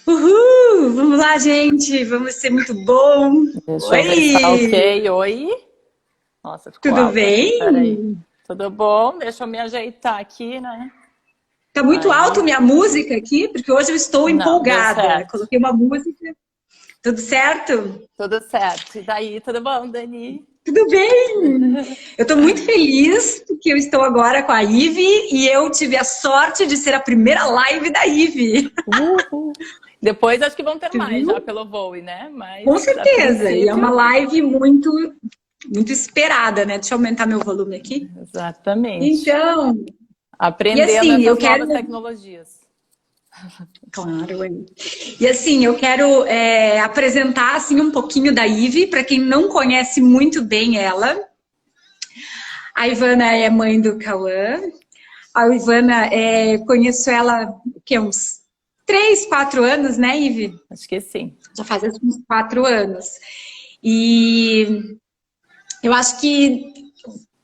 Uhul! Vamos lá, gente! Vamos ser muito bom! Deixa eu ver se tá Oi! ok. Oi? Nossa, ficou Tudo alto aqui, peraí. bem? Tudo bom? Deixa eu me ajeitar aqui, né? Tá muito alto Aí, minha música aqui, porque hoje eu estou não, deu empolgada. certo. Coloquei uma música. Tudo certo? Tudo certo. E daí, tudo bom, Dani? Tudo bem! Eu estou muito feliz que eu estou agora com a Ive e eu tive a sorte de ser a primeira live da Ive. Uhul. Depois acho que vão ter Tu mais já viu? pelo Voe, né? Com Mas a certeza. E é uma princípio, live muito esperada, né? Deixa eu aumentar meu volume aqui. exatamente. Então, e Aprendendo assim, eu essas quero. novas tecnologias. Claro, hein? E assim, eu quero apresentar assim um pouquinho da Ive para quem não conhece muito bem ela. A Ivana é mãe do Cauã. A Ivana, conheço ela uns 3, 4 anos, né, Ive? Acho que sim. Já faz uns 4 anos. E eu acho que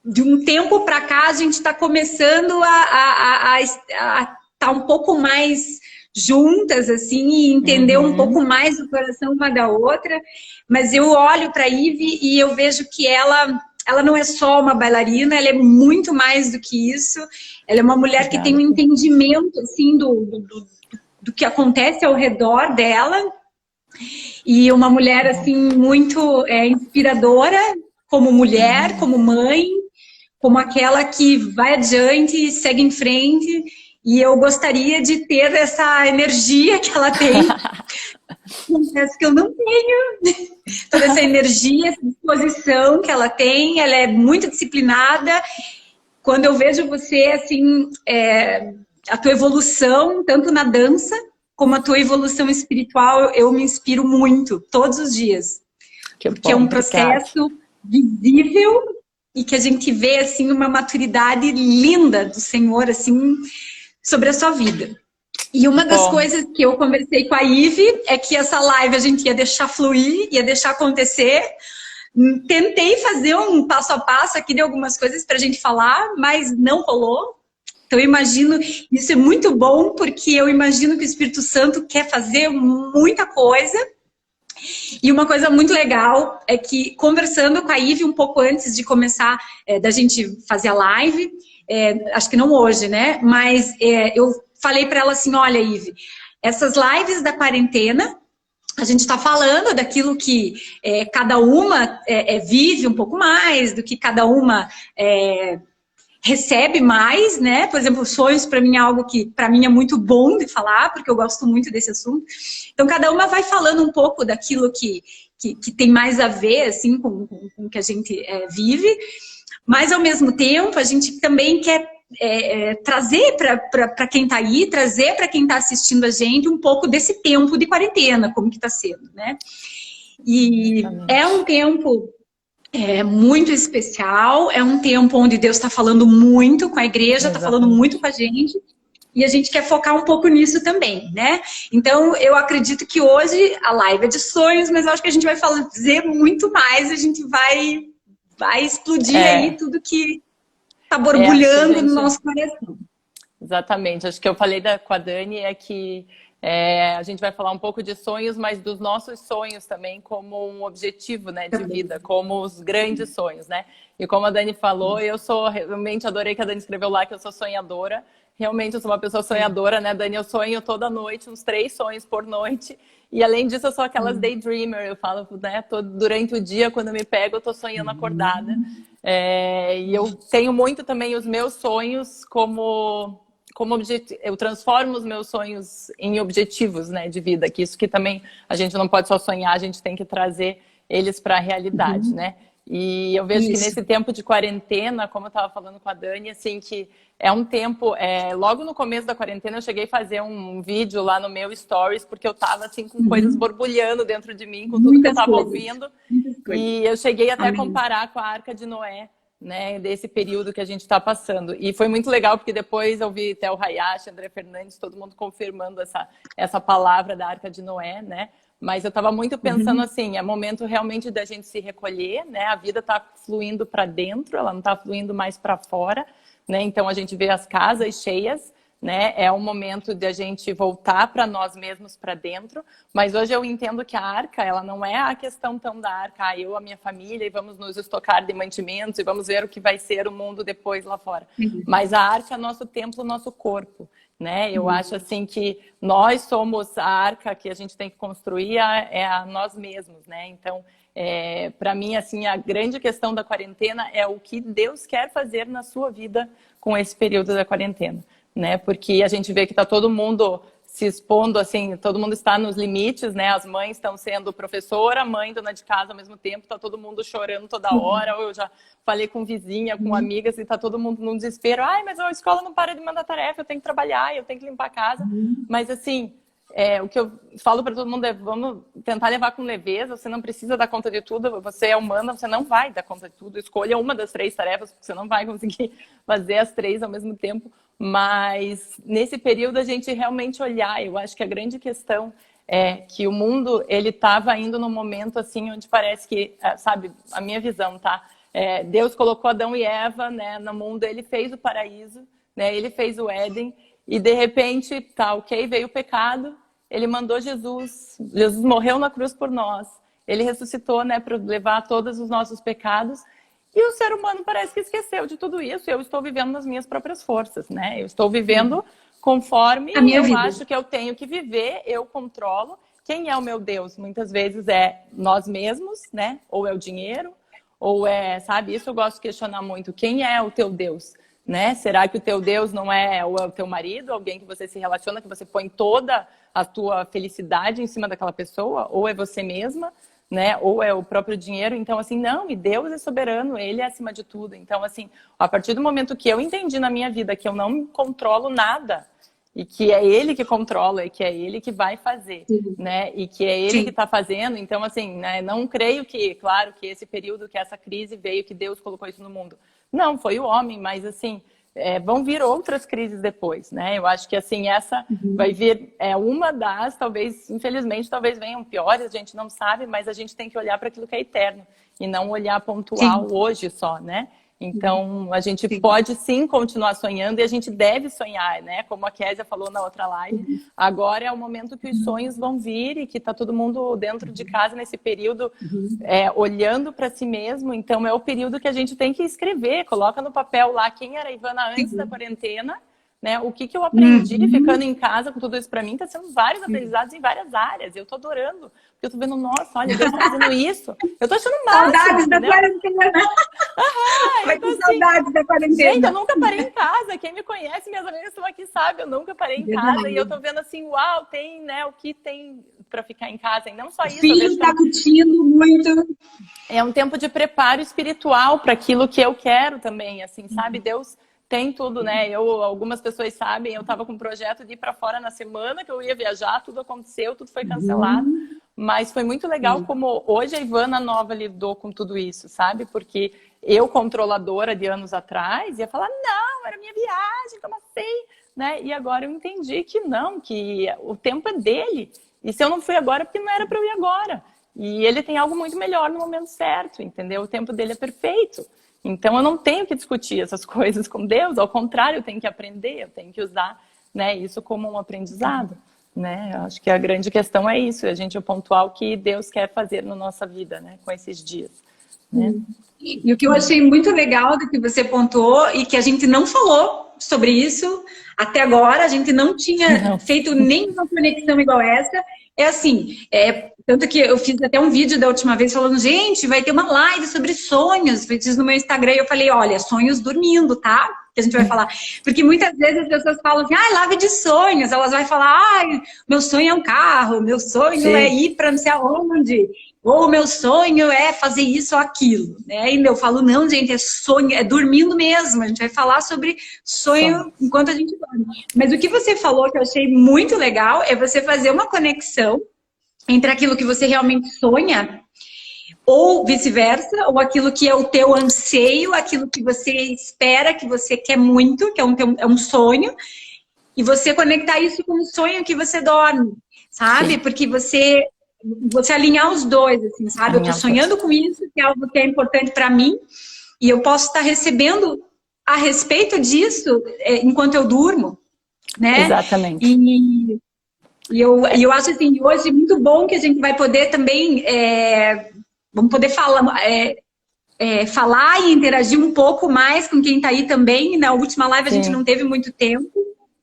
de um tempo para cá a gente está começando a estar um pouco mais juntas assim e entender um pouco Uhum. mais o coração uma da outra. Mas eu olho para a Ive e eu vejo que ela não é só uma bailarina, ela é muito mais do que isso. Ela é uma mulher que tem Obrigada. um entendimento assim do que acontece ao redor dela e uma mulher Bom. assim muito inspiradora como mulher, como mãe, como aquela que vai adiante, segue em frente. E eu gostaria de ter essa energia que ela tem. Confesso que eu não tenho toda essa energia, essa disposição que ela tem. Ela é muito disciplinada. Quando eu vejo você, assim, a tua evolução, tanto na dança como a tua evolução espiritual, eu me inspiro muito, todos os dias. Que Porque é bom, um obrigada. processo visível e que a gente vê assim uma maturidade linda do Senhor assim sobre a sua vida. E uma das Bom, coisas que eu conversei com a Ive é que essa live a gente ia deixar fluir, ia deixar acontecer. Tentei fazer um passo a passo aqui de algumas coisas para a gente falar, mas não rolou. Então, eu imagino, isso é muito bom, porque eu imagino que o Espírito Santo quer fazer muita coisa. E uma coisa muito legal é que, conversando com a Ive um pouco antes de começar, da gente fazer a live, acho que não hoje, né? Mas eu falei para ela assim: olha, Ive, essas lives da quarentena, a gente está falando daquilo que cada uma vive um pouco mais, do que cada uma recebe mais, né? Por exemplo, sonhos para mim é algo que para mim é muito bom de falar, porque eu gosto muito desse assunto. Então, cada uma vai falando um pouco daquilo que tem mais a ver, assim, com o que a gente vive, mas ao mesmo tempo a gente também quer trazer para quem está aí, trazer para quem está assistindo a gente um pouco desse tempo de quarentena, como que está sendo, né? E é exatamente. um tempo muito especial, é um tempo onde Deus está falando muito com a igreja, está falando muito Exatamente. com a gente, e a gente quer focar um pouco nisso também, né? Então, eu acredito que hoje a live é de sonhos, mas eu acho que a gente vai fazer muito mais, a gente vai explodir aí É, tudo que está acho que a borbulhando no gente. nosso coração. Exatamente. Acho que eu falei com a Dani é que a gente vai falar um pouco de sonhos, mas dos nossos sonhos também como um objetivo, né, de Também. vida, como os grandes sonhos, né? E como a Dani falou, eu sou realmente adorei que a Dani escreveu lá que eu sou sonhadora. Realmente eu sou uma pessoa sonhadora, né, Dani? Eu sonho toda noite, uns 3 sonhos por noite. E além disso, eu sou aquelas daydreamer, eu falo, né? Durante o dia, quando eu me pego, eu tô sonhando acordada. E eu tenho muito também os meus sonhos como objetivo, eu transformo os meus sonhos em objetivos, né, de vida, que isso que também a gente não pode só sonhar, a gente tem que trazer eles para a realidade, né? E eu vejo que Isso. nesse tempo de quarentena, como eu estava falando com a Dani, assim, que é um tempo, logo no começo da quarentena eu cheguei a fazer um vídeo lá no meu Stories, porque eu estava assim com coisas borbulhando dentro de mim, com tudo que eu Muitas estava coisas. ouvindo, Muitas coisas. e eu cheguei até a Amém. comparar com a Arca de Noé, né, desse período que a gente está passando. E foi muito legal, porque depois eu vi Theo Hayashi, André Fernandes, todo mundo confirmando essa palavra da Arca de Noé, né? Mas eu estava muito pensando assim, é momento realmente da gente se recolher, né? A vida está fluindo para dentro, ela não está fluindo mais para fora, né? Então a gente vê as casas cheias, né? É um momento de a gente voltar para nós mesmos, para dentro. Mas hoje eu entendo que a arca, ela não é a questão tão da arca, eu, a minha família, e vamos nos estocar de mantimentos e vamos ver o que vai ser o mundo depois lá fora. Mas a arca é nosso templo, nosso corpo, né? Eu acho assim que nós somos a arca que a gente tem que construir é a nós mesmos, né? Então, para mim, assim, a grande questão da quarentena é o que Deus quer fazer na sua vida com esse período da quarentena, né? Porque a gente vê que está todo mundo se expondo, assim, todo mundo está nos limites, né? As mães estão sendo professora, mãe, dona de casa ao mesmo tempo, está todo mundo chorando toda hora, ou eu já falei com vizinha, com amigas, e está todo mundo num desespero. Ai, mas a escola não para de mandar tarefa, eu tenho que trabalhar, eu tenho que limpar a casa. Mas, assim, o que eu falo para todo mundo é, vamos tentar levar com leveza, você não precisa dar conta de tudo, você é humana, você não vai dar conta de tudo, escolha uma das 3 tarefas, porque você não vai conseguir fazer as 3 ao mesmo tempo. Mas nesse período a gente realmente olhar, eu acho que a grande questão é que o mundo, ele estava indo num momento assim, onde parece que, sabe, a minha visão, tá? Deus colocou Adão e Eva, né, no mundo, ele fez o paraíso, né, ele fez o Éden, e de repente, tá, ok, veio o pecado, ele mandou Jesus morreu na cruz por nós, ele ressuscitou, né, para levar todos os nossos pecados. E o ser humano parece que esqueceu de tudo isso. Eu estou vivendo nas minhas próprias forças, né? Eu estou vivendo conforme eu acho que eu tenho que viver, eu controlo. Quem é o meu Deus? Muitas vezes é nós mesmos, né? Ou é o dinheiro, ou sabe? Isso eu gosto de questionar muito. Quem é o teu Deus? Né? Será que o teu Deus não é o teu marido, alguém que você se relaciona, que você põe toda a tua felicidade em cima daquela pessoa? Ou é você mesma? Né? Ou é o próprio dinheiro? Então, assim, não, e Deus é soberano, Ele é acima de tudo. Então, assim, a partir do momento que eu entendi na minha vida que eu não controlo nada, e que é Ele que controla, e que é Ele que vai fazer, né? E que é Ele que está fazendo, então, assim, né? Não creio que, claro, que esse período, que essa crise veio, que Deus colocou isso no mundo. Não, foi o homem, mas, assim, vão vir outras crises depois, né? Eu acho que, assim, essa vai vir, uma das, talvez, infelizmente, talvez venham piores, a gente não sabe, mas a gente tem que olhar para aquilo que é eterno e não olhar pontual hoje só, né? Então, a gente pode sim continuar sonhando e a gente deve sonhar, né? Como a Kézia falou na outra live, agora é o momento que os sonhos vão vir e que tá todo mundo dentro de casa nesse período olhando para si mesmo. Então, é o período que a gente tem que escrever, coloca no papel lá quem era a Ivana antes da quarentena, né? O que eu aprendi ficando em casa com tudo isso para mim, tá sendo vários aprendizados em várias áreas. Eu tô adorando, porque eu tô vendo, nossa, olha, Deus tá fazendo isso. Eu tô achando máximo. Saudades da quarentena. Vai ter saudades da quarentena. Gente, eu nunca parei em casa. Quem me conhece, minhas amigas estão aqui, sabe? Eu nunca parei em casa. E eu tô vendo assim, uau, tem, né? O que tem para ficar em casa. E não só isso. O filho tá curtindo muito. É um tempo de preparo espiritual para aquilo que eu quero também, assim, sabe? Deus tem tudo, né? Algumas pessoas sabem, eu estava com um projeto de ir para fora na semana que eu ia viajar, tudo aconteceu, tudo foi cancelado. Mas foi muito legal como hoje a Ivana nova lidou com tudo isso, sabe? Porque eu, controladora de anos atrás, ia falar, não, era minha viagem, como assim? Né? E agora eu entendi que não, que o tempo é dele. E se eu não fui agora, é porque não era para eu ir agora. E ele tem algo muito melhor no momento certo, entendeu? O tempo dele é perfeito. Então, eu não tenho que discutir essas coisas com Deus, ao contrário, eu tenho que aprender, eu tenho que usar, né, isso como um aprendizado, né? Eu acho que a grande questão é isso, a gente pontuar o que Deus quer fazer na nossa vida, né, com esses dias, né? E o que eu achei muito legal do que você pontuou e que a gente não falou sobre isso até agora, a gente não tinha feito nenhuma conexão igual essa, é assim, tanto que eu fiz até um vídeo da última vez falando, gente, vai ter uma live sobre sonhos, eu fiz no meu Instagram e eu falei, olha, sonhos dormindo, tá? Que a gente vai falar. Porque muitas vezes as pessoas falam assim, live de sonhos, elas vão falar, meu sonho é um carro, meu sonho é ir para não sei aonde, ou meu sonho é fazer isso ou aquilo, né? E eu falo, não, gente, é sonho, é dormindo mesmo, a gente vai falar sobre sonho enquanto a gente dorme. Mas o que você falou que eu achei muito legal é você fazer uma conexão entre aquilo que você realmente sonha ou vice-versa, ou aquilo que é o teu anseio, aquilo que você espera, que você quer muito, que é um sonho, e você conectar isso com o sonho que você dorme, sabe? Porque você alinhar os dois, assim, sabe? Eu tô sonhando com isso, que é algo que é importante para mim, e eu posso estar recebendo a respeito disso enquanto eu durmo. né? Exatamente. E eu acho assim, hoje muito bom que a gente vai poder também, vamos poder falar e interagir um pouco mais com quem está aí também. Na última live a gente não teve muito tempo.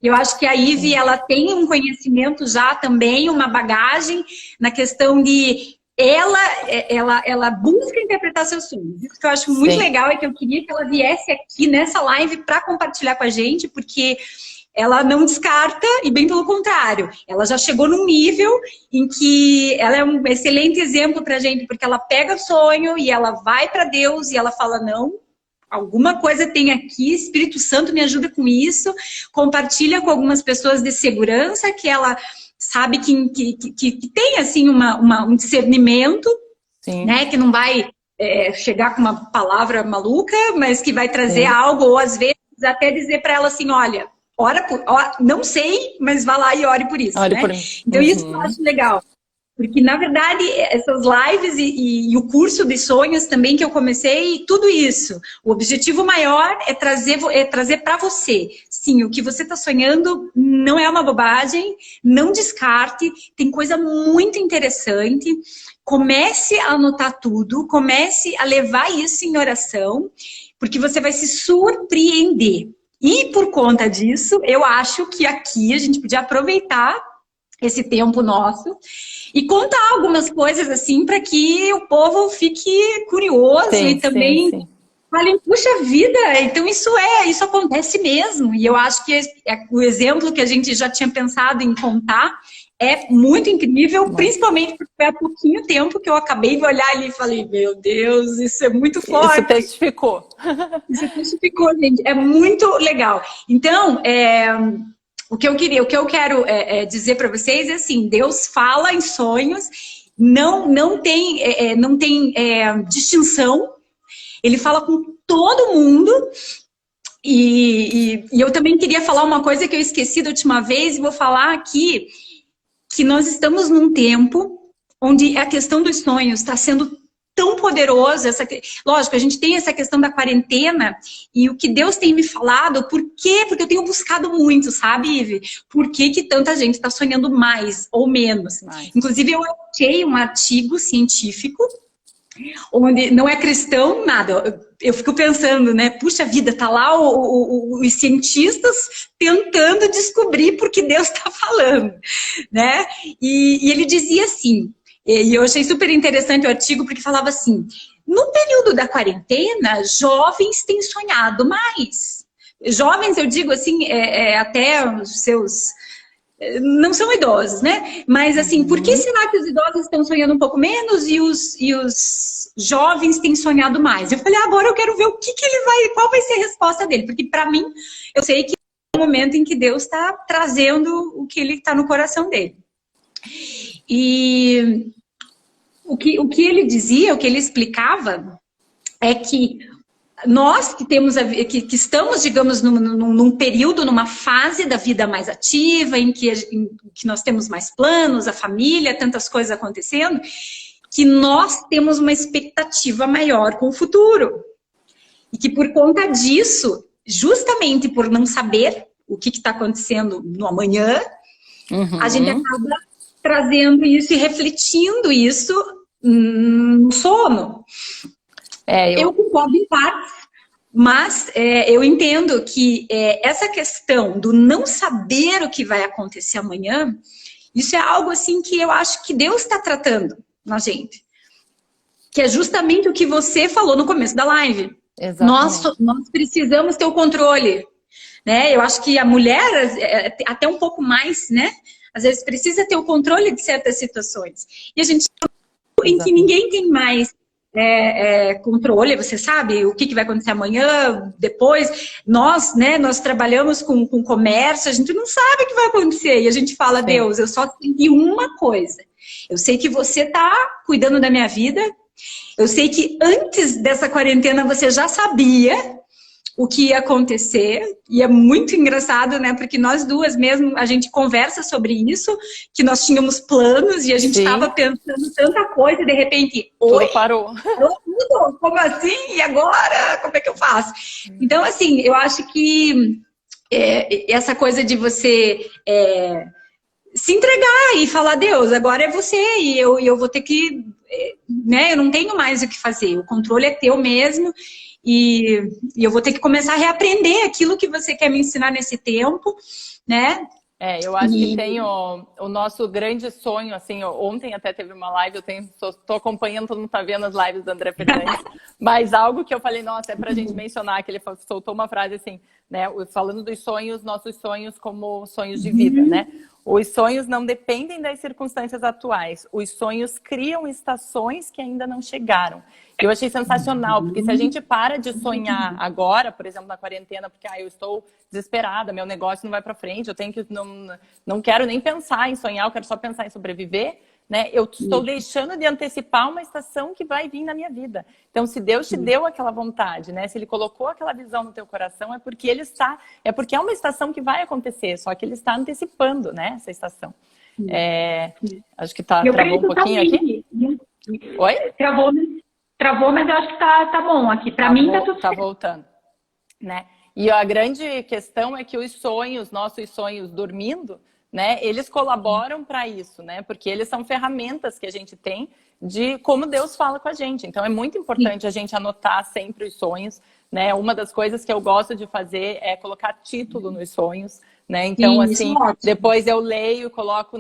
Eu acho que a Ive, ela tem um conhecimento já também, uma bagagem na questão de ela busca interpretar seus sonhos. Isso que eu acho muito legal é que eu queria que ela viesse aqui nessa live para compartilhar com a gente, porque ela não descarta, e bem pelo contrário, ela já chegou num nível em que ela é um excelente exemplo para a gente, porque ela pega o sonho e ela vai para Deus e ela fala, não, alguma coisa tem aqui, Espírito Santo me ajuda com isso, compartilha com algumas pessoas de segurança, que ela sabe que tem assim um discernimento, né, que não vai chegar com uma palavra maluca, mas que vai trazer algo, ou às vezes até dizer para ela assim, olha, não sei, mas vá lá e ore por isso, né? Então isso eu acho legal. Porque, na verdade, essas lives e o curso de sonhos também que eu comecei, tudo isso, o objetivo maior é trazer para você. Sim, o que você está sonhando não é uma bobagem, não descarte, tem coisa muito interessante. Comece a anotar tudo, comece a levar isso em oração, porque você vai se surpreender. E por conta disso, eu acho que aqui a gente podia aproveitar esse tempo nosso e contar algumas coisas assim para que o povo fique curioso e também falem, puxa vida, então isso acontece mesmo. E eu acho que o exemplo que a gente já tinha pensado em contar é muito incrível, principalmente porque foi há pouquinho tempo que eu acabei de olhar ali e falei, meu Deus, isso é muito forte. Isso testificou. Isso testificou, gente. É muito legal. Então, o que eu quero dizer para vocês é assim, Deus fala em sonhos, não tem distinção, Ele fala com todo mundo. E eu também queria falar uma coisa que eu esqueci da última vez, e vou falar aqui, que nós estamos num tempo onde a questão dos sonhos está sendo tão poderosa. Lógico, a gente tem essa questão da quarentena e o que Deus tem me falado, por quê? Porque eu tenho buscado muito, sabe, Ive? Por que tanta gente está sonhando mais ou menos? Inclusive, eu achei um artigo científico onde não é cristão, nada. Eu fico pensando, né? Puxa vida, tá lá os cientistas tentando descobrir por que Deus está falando, né? E ele dizia assim, e eu achei super interessante o artigo, porque falava assim, no período da quarentena, jovens têm sonhado mais. Jovens, eu digo assim, até os seus... Não são idosos, né? Mas assim, por que será que os idosos estão sonhando um pouco menos e os jovens têm sonhado mais? Eu falei, agora eu quero ver qual vai ser a resposta dele. Porque para mim, eu sei que é o momento em que Deus está trazendo o que ele está no coração dele. E o que ele dizia, o que ele explicava, é que nós que estamos, digamos, num período, numa fase da vida mais ativa, em que nós temos mais planos, a família, tantas coisas acontecendo, que nós temos uma expectativa maior com o futuro. E que por conta disso, justamente por não saber o que está acontecendo no amanhã, a gente acaba trazendo isso e refletindo isso no sono. Eu concordo em parte, mas eu entendo que essa questão do não saber o que vai acontecer amanhã, isso é algo assim que eu acho que Deus está tratando na gente. Que é justamente o que você falou no começo da live. Nós precisamos ter o controle, né? Eu acho que a mulher, até um pouco mais, né? Às vezes precisa ter o controle de certas situações. E a gente em que ninguém tem mais controle, você sabe o que vai acontecer amanhã, depois. Nós trabalhamos com comércio, a gente não sabe o que vai acontecer. E a gente fala, Deus, eu só sei uma coisa. Eu sei que você está cuidando da minha vida. Eu sei que antes dessa quarentena você já sabia o que ia acontecer, e é muito engraçado, né, porque nós duas mesmo, a gente conversa sobre isso, que nós tínhamos planos e a gente estava pensando tanta coisa e de repente, tudo parou. Como assim? E agora? Como é que eu faço? Então, assim, eu acho que essa coisa de você se entregar e falar, Deus, agora é você, e eu vou ter que, né, eu não tenho mais o que fazer, o controle é teu mesmo, e eu vou ter que começar a reaprender aquilo que você quer me ensinar nesse tempo, né? Eu acho que tem o nosso grande sonho, assim, ontem até teve uma live, tô acompanhando, todo mundo tá vendo as lives do André Fernandes, mas algo que eu falei, nossa, é pra gente mencionar, que ele soltou uma frase assim, né, falando dos sonhos, nossos sonhos como sonhos de vida, né? Os sonhos não dependem das circunstâncias atuais, os sonhos criam estações que ainda não chegaram. Eu achei sensacional, porque se a gente para de sonhar agora, por exemplo, na quarentena, porque eu estou desesperada, meu negócio não vai para frente, eu tenho que não quero nem pensar em sonhar, eu quero só pensar em sobreviver, né? Eu estou deixando de antecipar uma estação que vai vir na minha vida. Então, se Deus te deu aquela vontade, né? Se Ele colocou aquela visão no teu coração, é porque é uma estação que vai acontecer, só que Ele está antecipando, né? Essa estação. Acho que travou um pouquinho aqui. Oi? Travou, mas eu acho que tá bom aqui. Para mim tá tudo certo. Tá voltando, né? E a grande questão é que os sonhos, nossos sonhos dormindo, né? Eles colaboram para isso, né? Porque eles são ferramentas que a gente tem de como Deus fala com a gente. Então é muito importante a gente anotar sempre os sonhos, né? Uma das coisas que eu gosto de fazer é colocar título nos sonhos, né? Então, assim, depois eu leio, coloco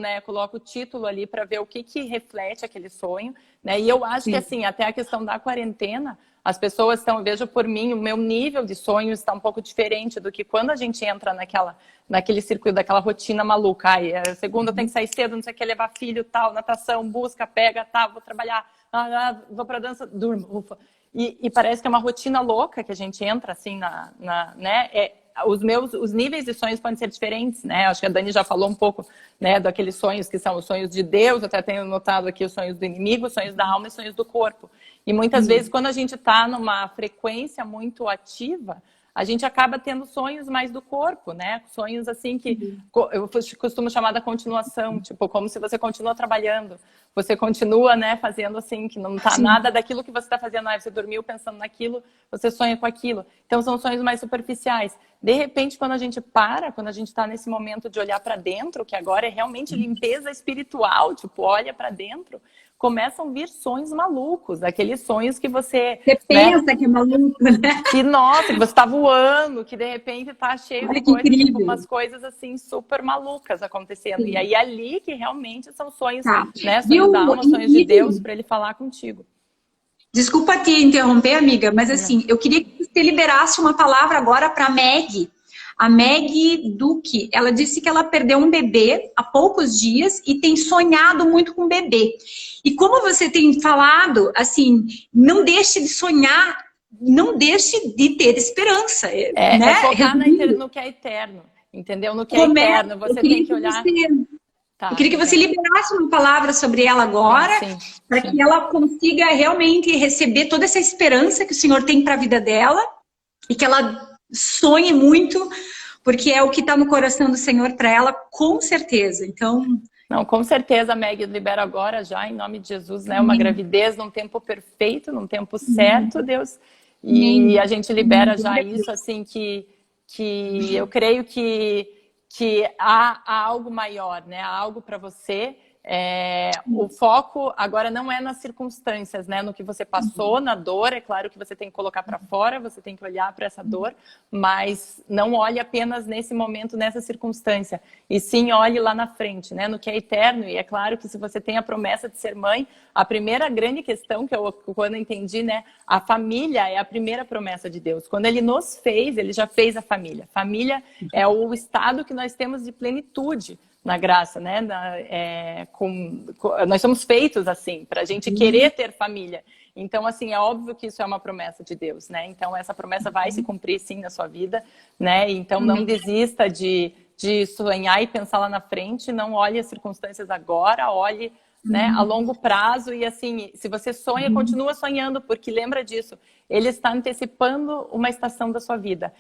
o título ali para ver o que reflete aquele sonho, né? E eu acho que, assim, até a questão da quarentena, as pessoas vejo por mim, o meu nível de sonho está um pouco diferente do que quando a gente entra naquele circuito, daquela rotina maluca. Segunda tem que sair cedo, não sei o que, levar filho, tal, natação, busca, pega, tal, vou trabalhar, vou pra dança, durmo, ufa. E parece que é uma rotina louca que a gente entra, assim, né? Os níveis de sonhos podem ser diferentes, né? Acho que a Dani já falou um pouco, né, daqueles sonhos que são os sonhos de Deus, eu até tenho notado aqui os sonhos do inimigo, os sonhos da alma e os sonhos do corpo. E muitas vezes, quando a gente está numa frequência muito ativa, a gente acaba tendo sonhos mais do corpo, né? Sonhos assim que eu costumo chamar da continuação, tipo, como se você continua trabalhando, você continua, né, fazendo assim, que não tá nada daquilo que você está fazendo, você dormiu pensando naquilo, você sonha com aquilo. Então são sonhos mais superficiais. De repente, quando a gente está nesse momento de olhar para dentro, que agora é realmente limpeza espiritual, tipo, olha para dentro, começam a vir sonhos malucos, aqueles sonhos que você pensa que é maluco, né? Que, nossa, que você tá voando, que de repente tá cheio de coisas, tipo, umas coisas assim super malucas acontecendo. E aí ali que realmente são sonhos, né? Sonhos da alma, sonhos de Deus para Ele falar contigo. Desculpa te interromper, amiga, mas assim, eu queria que você liberasse uma palavra agora para Meg. A Meg Duque, ela disse que ela perdeu um bebê há poucos dias e tem sonhado muito com o bebê. E como você tem falado, assim, não deixe de sonhar, não deixe de ter esperança. Né? Focar no que é eterno, entendeu? No que é eterno, você tem que olhar... Eu queria que você liberasse uma palavra sobre ela agora, para que ela consiga realmente receber toda essa esperança que o Senhor tem para a vida dela e que ela sonhe muito, porque é o que está no coração do Senhor para ela, com certeza. Então... Não, com certeza, Meg, libera agora já, em nome de Jesus, né? Uma gravidez num tempo perfeito, num tempo certo, Deus. E a gente libera já isso, assim, que eu creio que há algo maior, né? Há algo para você. O foco agora não é nas circunstâncias, né? No que você passou, na dor. É claro que você tem que colocar para fora, você tem que olhar para essa dor, mas não olhe apenas nesse momento, nessa circunstância, e sim olhe lá na frente, né? No que é eterno. E é claro que se você tem a promessa de ser mãe, a primeira grande questão que quando eu entendi, né? A família é a primeira promessa de Deus. Quando Ele nos fez, Ele já fez a família. Família é o estado que nós temos de plenitude na graça, né? Nós somos feitos assim, para a gente querer ter família. Então, assim, é óbvio que isso é uma promessa de Deus, né? Então, essa promessa vai se cumprir, sim, na sua vida, né? Então, não desista de sonhar e pensar lá na frente, não olhe as circunstâncias agora, olhe, né, a longo prazo. E, assim, se você sonha, continua sonhando, porque lembra disso, Ele está antecipando uma estação da sua vida.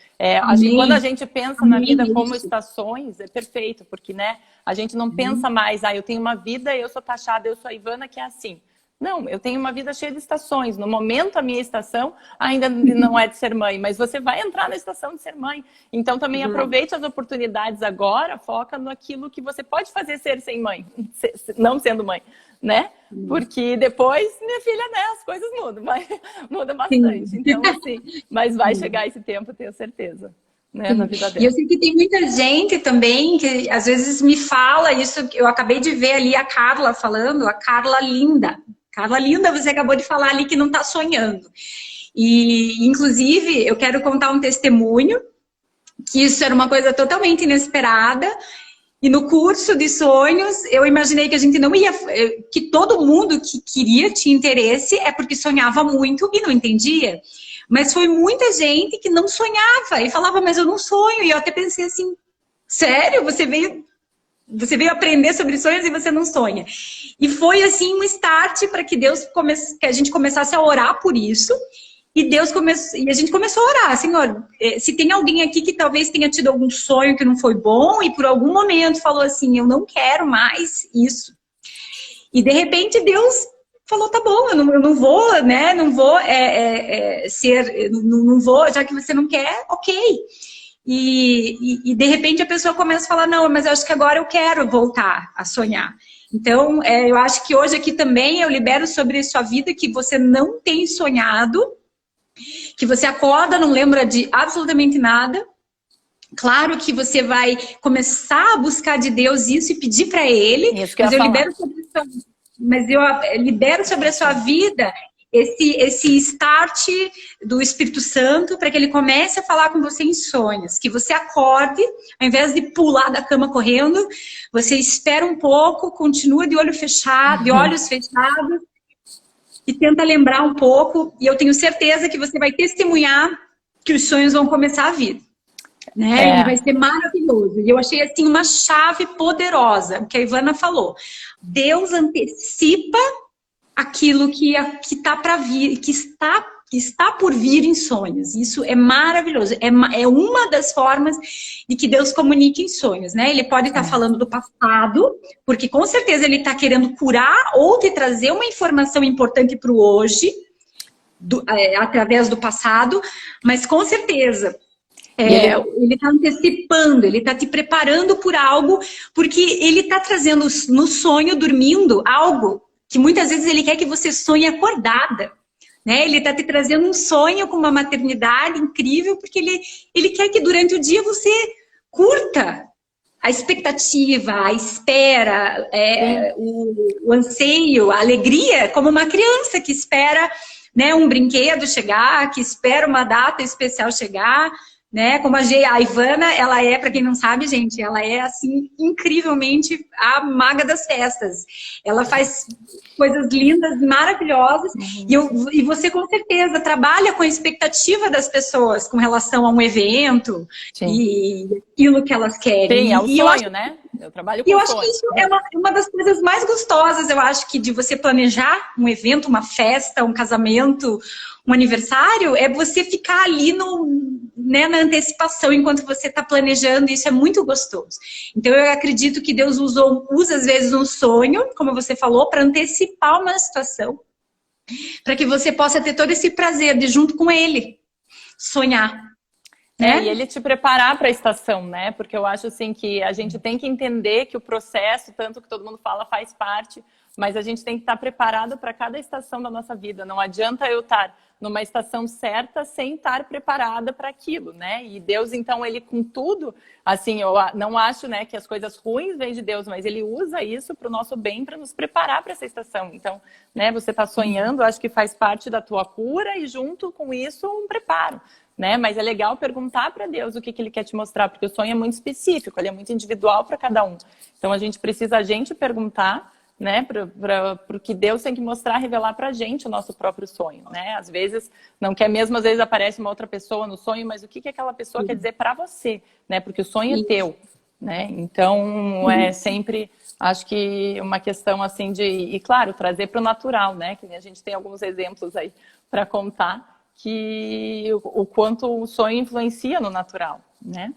Quando a gente pensa na vida como estações, é perfeito, porque, né, a gente não pensa mais, eu tenho uma vida, eu sou taxada, eu sou a Ivana, que é assim. Não, eu tenho uma vida cheia de estações. No momento, a minha estação ainda não é de ser mãe, mas você vai entrar na estação de ser mãe. Então, também aproveite as oportunidades agora, foca naquilo que você pode fazer ser sem mãe, não sendo mãe, né? Porque depois, minha filha, né, as coisas mudam, muda bastante. Sim. Então, assim, mas vai chegar esse tempo, tenho certeza. Né, na vida dela. E eu sei que tem muita gente também que às vezes me fala isso, eu acabei de ver ali a Carla falando, a Carla Linda. Carla Linda, você acabou de falar ali que não está sonhando. E, inclusive, eu quero contar um testemunho, que isso era uma coisa totalmente inesperada. E no curso de sonhos, eu imaginei que a gente não ia... Que todo mundo que queria, tinha interesse, é porque sonhava muito e não entendia. Mas foi muita gente que não sonhava e falava, mas eu não sonho. E eu até pensei assim, sério? Você veio aprender sobre sonhos e você não sonha. E foi assim um start para que que a gente começasse a orar por isso. E a gente começou a orar, Senhor, se tem alguém aqui que talvez tenha tido algum sonho que não foi bom e por algum momento falou assim, eu não quero mais isso. E de repente Deus falou, tá bom, eu não vou, né, não vou não vou, já que você não quer, ok. E de repente a pessoa começa a falar, não, mas eu acho que agora eu quero voltar a sonhar. Então, eu acho que hoje aqui também eu libero sobre sua vida que você não tem sonhado, que você acorda, não lembra de absolutamente nada. Claro que você vai começar a buscar de Deus isso e pedir para Ele, mas eu libero sobre a sua vida esse start do Espírito Santo para que ele comece a falar com você em sonhos, que você acorde, ao invés de pular da cama correndo, você espera um pouco, continua de olhos fechados, e tenta lembrar um pouco, e eu tenho certeza que você vai testemunhar que os sonhos vão começar a vir. Né? E vai ser maravilhoso. E eu achei assim uma chave poderosa, o que a Ivana falou. Deus antecipa aquilo que está para vir, que está por vir em sonhos. Isso é maravilhoso. É uma das formas de que Deus comunica em sonhos, né? Ele pode estar falando do passado, porque com certeza ele está querendo curar ou te trazer uma informação importante para o hoje, através do passado, mas com certeza ele está antecipando, ele está te preparando por algo, porque ele está trazendo no sonho, dormindo, algo que muitas vezes ele quer que você sonhe acordada. Né? Ele está te trazendo um sonho com uma maternidade incrível, porque ele quer que durante o dia você curta a expectativa, a espera, o anseio, a alegria, como uma criança que espera, né, um brinquedo chegar, que espera uma data especial chegar. Né? Como a Ivana, ela para quem não sabe, gente, ela é assim, incrivelmente a maga das festas. Ela faz coisas lindas, maravilhosas, e você com certeza trabalha com a expectativa das pessoas com relação a um evento. Sim. E aquilo que elas querem. Sim, é o sonho, né? Eu trabalho com sonho. E eu acho que isso é uma das coisas mais gostosas, eu acho, que de você planejar um evento, uma festa, um casamento, um aniversário, é você ficar ali na antecipação enquanto você está planejando, e isso é muito gostoso. Então eu acredito que Deus usa às vezes um sonho, como você falou, para antecipar uma situação, para que você possa ter todo esse prazer de junto com Ele sonhar. E ele te preparar para a estação, né? Porque eu acho assim que a gente tem que entender que o processo, tanto que todo mundo fala, faz parte, mas a gente tem que estar preparado para cada estação da nossa vida. Não adianta eu estar numa estação certa sem estar preparada para aquilo, né? E Deus, então, ele com tudo, assim, eu não acho, né, que as coisas ruins vêm de Deus, mas ele usa isso para o nosso bem, para nos preparar para essa estação. Então, né, você está sonhando, acho que faz parte da tua cura e junto com isso um preparo. Né? Mas é legal perguntar para Deus o que ele quer te mostrar, porque o sonho é muito específico, ele é muito individual para cada um. Então a gente precisa perguntar, né, para o que Deus tem que mostrar, revelar para a gente o nosso próprio sonho, né? Às vezes não quer mesmo, às vezes aparece uma outra pessoa no sonho, mas o que aquela pessoa quer dizer para você, né? Porque o sonho é teu, né? Então é sempre, acho que uma questão assim e claro, trazer para o natural, né? Que a gente tem alguns exemplos aí para contar, que o quanto o sonho influencia no natural, né?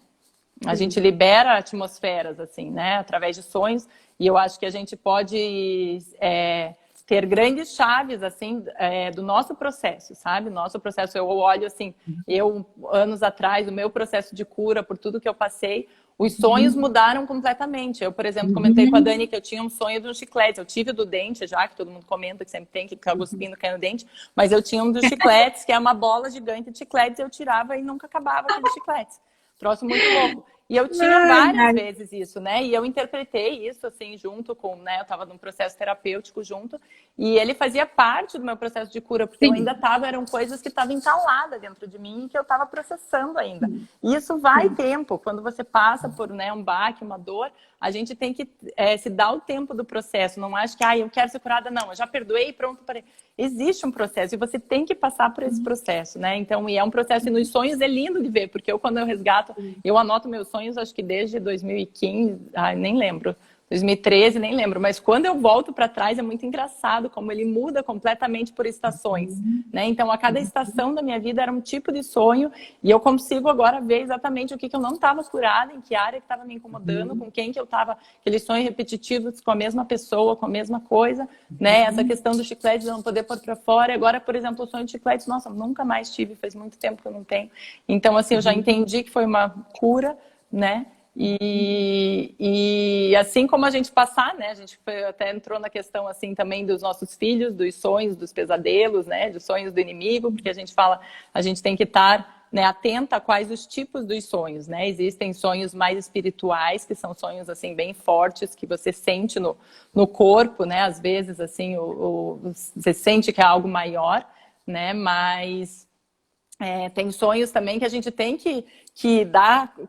A gente libera atmosferas, assim, né? Através de sonhos, e eu acho que a gente pode ter grandes chaves, assim, do nosso processo, sabe? Nosso processo, eu olho, assim, anos atrás, o meu processo de cura, por tudo que eu passei, os sonhos mudaram completamente. Eu, por exemplo, comentei com a Dani que eu tinha um sonho de um chiclete. Eu tive do dente, já que todo mundo comenta que sempre tem, que fica cuspindo, cai no dente. Mas eu tinha um dos chicletes, que é uma bola gigante de chicletes. Eu tirava e nunca acabava aqueles chicletes. Troço muito louco. E eu tinha várias vezes isso, né? E eu interpretei isso, assim, junto com, né? Eu estava num processo terapêutico junto. E ele fazia parte do meu processo de cura, porque eu ainda estava, eram coisas que estavam entaladas dentro de mim e que eu estava processando ainda. E isso vai tempo. Quando você passa por, né, um baque, uma dor, a gente tem que se dar o tempo do processo. Não acho que, eu quero ser curada, não. Eu já perdoei e pronto, parei. Existe um processo e você tem que passar por esse processo, né? Então, e é um processo, e nos sonhos é lindo de ver, porque quando eu resgato, eu anoto meus sonhos, acho que desde 2015, nem lembro, 2013, nem lembro, mas quando eu volto para trás é muito engraçado como ele muda completamente por estações, né? Então, a cada estação da minha vida era um tipo de sonho e eu consigo agora ver exatamente o que eu não estava curada, em que área que estava me incomodando, com quem que eu estava, aqueles sonhos repetitivos com a mesma pessoa, com a mesma coisa, né? Essa questão do chiclete de não poder pôr para fora. E agora, por exemplo, o sonho de chiclete, nossa, nunca mais tive, faz muito tempo que eu não tenho. Então, assim, eu já entendi que foi uma cura, né? E assim como a gente passar, né? A gente até entrou na questão assim também dos nossos filhos, dos sonhos, dos pesadelos, né? Dos sonhos do inimigo, porque a gente fala, a gente tem que estar, né, atenta a quais os tipos dos sonhos, né? Existem sonhos mais espirituais, que são sonhos assim bem fortes, que você sente no corpo, né? Às vezes assim, você sente que é algo maior, né? Mas tem sonhos também que a gente tem que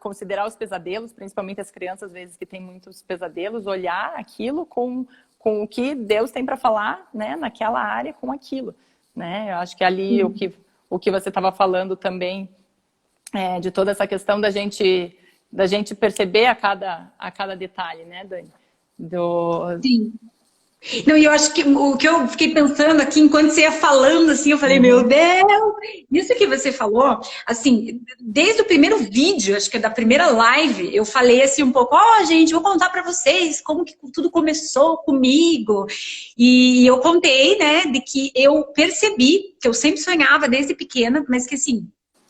considerar os pesadelos, principalmente as crianças, às vezes, que têm muitos pesadelos, olhar aquilo com o que Deus tem para falar, né, naquela área com aquilo, né? Eu acho que ali o que você estava falando também, de toda essa questão da gente perceber a cada detalhe, né, Dani? Sim. Não, e eu acho que o que eu fiquei pensando aqui, enquanto você ia falando, assim, eu falei, meu Deus, isso que você falou, assim, desde o primeiro vídeo, acho que é da primeira live, eu falei assim um pouco, gente, vou contar pra vocês como que tudo começou comigo, e eu contei, né, de que eu percebi, que eu sempre sonhava desde pequena, mas que assim,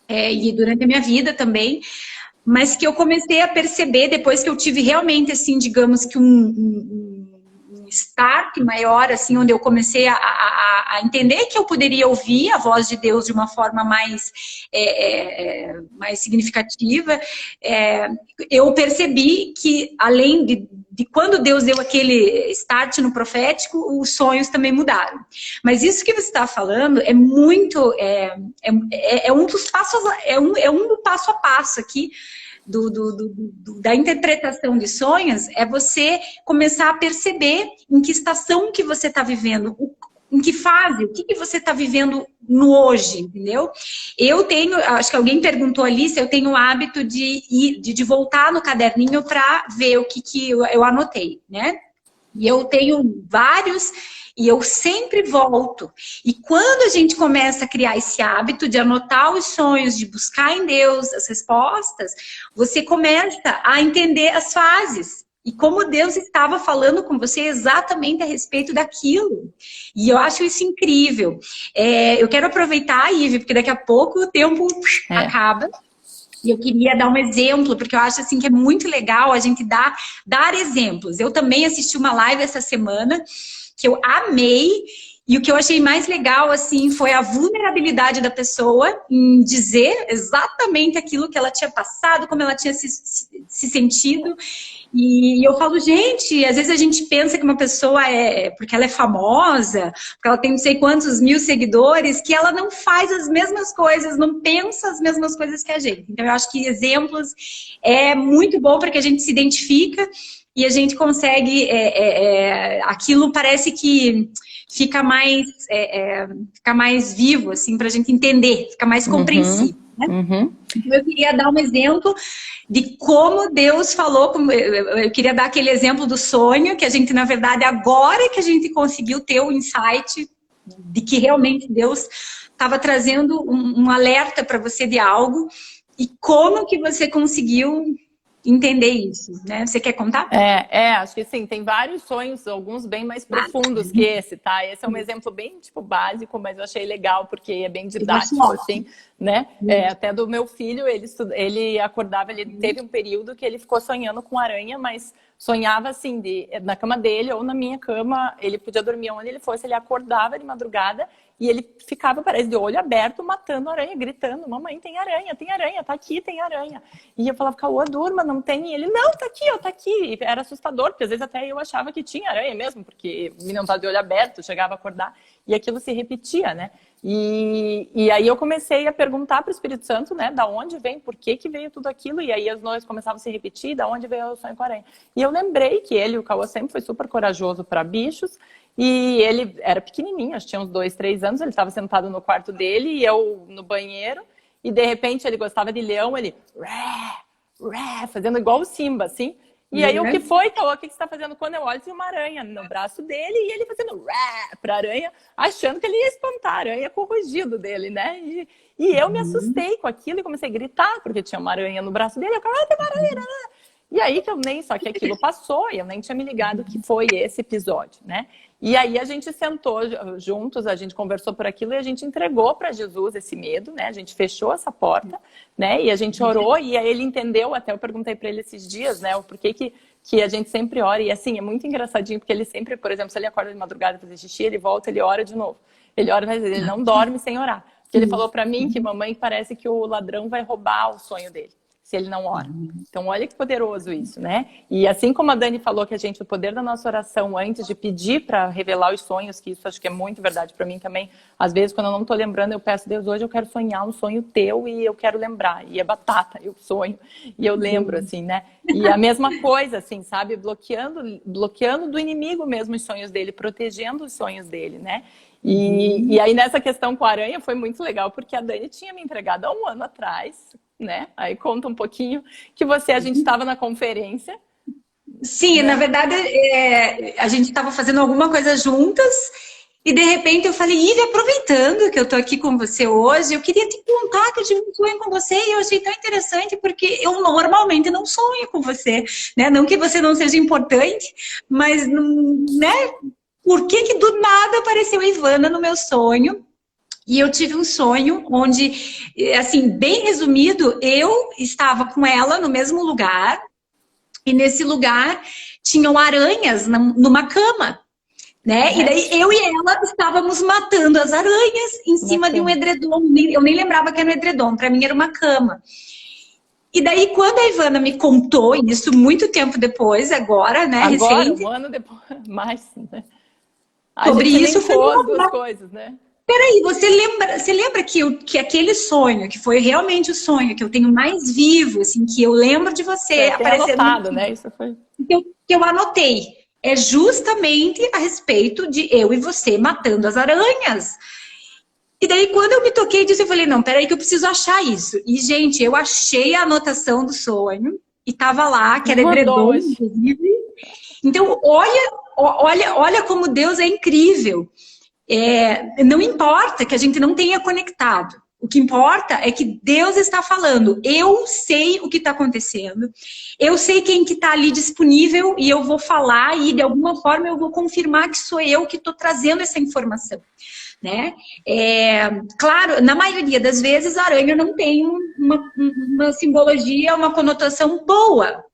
e durante a minha vida também, mas que eu comecei a perceber depois que eu tive realmente, assim, digamos que um start maior, assim, onde eu comecei a entender que eu poderia ouvir a voz de Deus de uma forma mais significativa, eu percebi que, além de quando Deus deu aquele start no profético, os sonhos também mudaram. Mas isso que você está falando é muito, um dos passos, um do passo a passo aqui, da interpretação de sonhos, é você começar a perceber em que estação que você está vivendo, em que fase, o que você está vivendo no hoje, entendeu? Eu tenho, acho que alguém perguntou ali se eu tenho o hábito de voltar no caderninho para ver o que eu anotei, né? E eu tenho vários e eu sempre volto. E quando a gente começa a criar esse hábito de anotar os sonhos, de buscar em Deus as respostas, você começa a entender as fases. E como Deus estava falando com você exatamente a respeito daquilo. E eu acho isso incrível. Eu quero aproveitar, Ive, porque daqui a pouco o tempo acaba. E eu queria dar um exemplo, porque eu acho assim que é muito legal a gente dar exemplos. Eu também assisti uma live essa semana que eu amei, e o que eu achei mais legal assim foi a vulnerabilidade da pessoa em dizer exatamente aquilo que ela tinha passado, como ela tinha se sentido. E eu falo, gente, às vezes a gente pensa que uma pessoa porque ela é famosa, porque ela tem não sei quantos mil seguidores, que ela não faz as mesmas coisas, não pensa as mesmas coisas que a gente. Então eu acho que exemplos é muito bom para que a gente se identifica e a gente consegue, aquilo parece que fica mais vivo, assim, para a gente entender, fica mais compreensível. Né? Eu queria dar um exemplo de como Deus falou, eu queria dar aquele exemplo do sonho, que a gente, na verdade, agora que a gente conseguiu ter o insight de que realmente Deus estava trazendo um alerta para você de algo, e como que você conseguiu entender isso, né? Você quer contar? Acho que sim, tem vários sonhos, alguns bem mais profundos que esse, tá? Esse é um exemplo bem, tipo, básico, mas eu achei legal, porque é bem didático, assim, né? Até do meu filho, ele acordava, ele teve um período que ele ficou sonhando com aranha, mas sonhava, assim, na cama dele ou na minha cama, ele podia dormir onde ele fosse, ele acordava de madrugada e ele ficava, parece, de olho aberto, matando aranha, gritando, mamãe, tem aranha, tá aqui, tem aranha. E eu falava, Cauã, durma, não tem. E ele, não, tá aqui, ó, tá aqui. E era assustador, porque às vezes até eu achava que tinha aranha mesmo, porque o menino estava de olho aberto, chegava a acordar, e aquilo se repetia, né? E aí eu comecei a perguntar para o Espírito Santo, né, da onde vem, por que veio tudo aquilo, e aí as noites começavam a se repetir, da onde veio o sonho com a aranha. E eu lembrei que o Cauã sempre foi super corajoso para bichos, e ele era pequenininho, acho que tinha uns 2, 3 anos, ele estava sentado no quarto dele, e eu no banheiro, e de repente ele gostava de leão, ele fazendo igual o Simba, assim. E aí, o que foi, Cauã? O que você está fazendo? Quando eu olho, tinha uma aranha no braço dele e ele fazendo pra aranha, achando que ele ia espantar a aranha com o rugido dele, né? E eu me assustei com aquilo e comecei a gritar, porque tinha uma aranha no braço dele. Eu falei, tem uma aranha, né? E aí, só que aquilo passou e eu nem tinha me ligado que foi esse episódio, né? E aí a gente sentou juntos, a gente conversou por aquilo e a gente entregou para Jesus esse medo, né? A gente fechou essa porta, né? E a gente orou e aí ele entendeu, até eu perguntei para ele esses dias, né? O porquê que a gente sempre ora. E assim, é muito engraçadinho, porque ele sempre, por exemplo, se ele acorda de madrugada para fazer xixi, ele volta, ele ora de novo. Ele ora, mas ele não dorme sem orar. Porque ele falou para mim que mamãe parece que o ladrão vai roubar o sonho dele, se ele não ora. Então, olha que poderoso isso, né? E assim como a Dani falou que o poder da nossa oração antes de pedir para revelar os sonhos, que isso acho que é muito verdade para mim também. Às vezes, quando eu não estou lembrando, eu peço, Deus, hoje eu quero sonhar um sonho teu e eu quero lembrar. E é batata, eu sonho e eu lembro, assim, né? E a mesma coisa, assim, sabe? Bloqueando do inimigo mesmo os sonhos dele, protegendo os sonhos dele, né? E aí, nessa questão com a aranha, foi muito legal, porque a Dani tinha me entregado há um ano atrás, né? Aí conta um pouquinho que a gente estava na conferência. Sim, né? Na verdade, a gente estava fazendo alguma coisa juntas e de repente eu falei, Ive, aproveitando que eu tô aqui com você hoje, eu queria te contar que eu tive um sonho com você e eu achei tão interessante porque eu normalmente não sonho com você, né? Não que você não seja importante, mas, né? Por que do nada apareceu a Ivana no meu sonho? E eu tive um sonho onde, assim, bem resumido, eu estava com ela no mesmo lugar e nesse lugar tinham aranhas numa cama, né? E daí eu e ela estávamos matando as aranhas em cima de um edredom. Eu nem lembrava que era um edredom, para mim era uma cama. E daí quando a Ivana me contou, isso muito tempo depois, agora, né? Agora, recente, um ano depois, mais, né? Sobre isso foi as duas coisas, né? Peraí, você lembra que aquele sonho, que foi realmente o sonho que eu tenho mais vivo, assim, que eu lembro de você aparecendo... anotado, né? Isso foi... Que eu anotei. É justamente a respeito de eu e você matando as aranhas. E daí, quando eu me toquei disso, eu falei, não, peraí que eu preciso achar isso. E, gente, eu achei a anotação do sonho e tava lá, que era edredom, inclusive. Então, olha como Deus é incrível. Não importa que a gente não tenha conectado. O que importa é que Deus está falando. Eu sei o que está acontecendo. Eu sei quem que está ali disponível e eu vou falar e de alguma forma eu vou confirmar que sou eu que estou trazendo essa informação, né? Claro, na maioria das vezes a aranha não tem uma simbologia, uma conotação boa.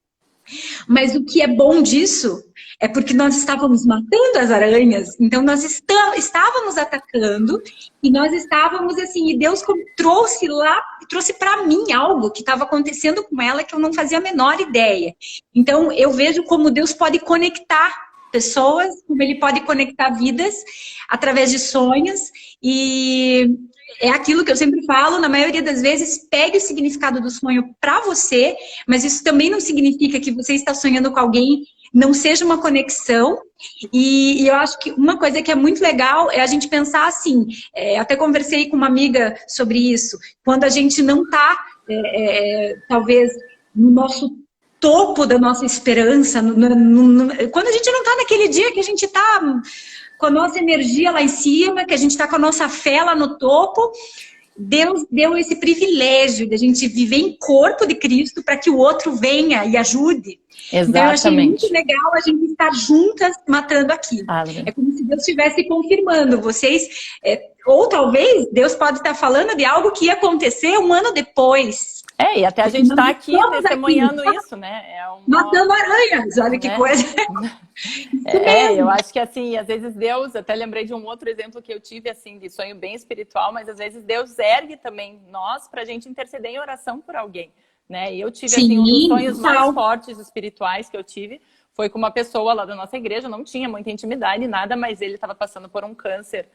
Mas o que é bom disso é porque nós estávamos matando as aranhas, então nós estávamos atacando e nós estávamos assim, e Deus trouxe para mim algo que estava acontecendo com ela que eu não fazia a menor ideia. Então eu vejo como Deus pode conectar pessoas, como Ele pode conectar vidas através de sonhos e... É aquilo que eu sempre falo, na maioria das vezes, pegue o significado do sonho para você, mas isso também não significa que você está sonhando com alguém, não seja uma conexão. E eu acho que uma coisa que é muito legal é a gente pensar assim, até conversei com uma amiga sobre isso, quando a gente não está, talvez, no nosso topo da nossa esperança, quando a gente não está naquele dia que a gente está... com a nossa energia lá em cima, que a gente está com a nossa fé lá no topo, Deus deu esse privilégio de a gente viver em corpo de Cristo para que o outro venha e ajude. Exatamente. Então eu achei muito legal a gente estar juntas matando aquilo. É como se Deus estivesse confirmando vocês, ou talvez Deus pode estar falando de algo que ia acontecer um ano depois. E até a gente está aqui testemunhando isso, né? Matando aranhas, olha que coisa. Eu acho que assim, às vezes Deus, até lembrei de um outro exemplo que eu tive, assim, de sonho bem espiritual, mas às vezes Deus ergue também nós para a gente interceder em oração por alguém, né? E eu tive, assim, um dos sonhos mais fortes espirituais que eu tive, foi com uma pessoa lá da nossa igreja, não tinha muita intimidade, nada, mas ele estava passando por um câncer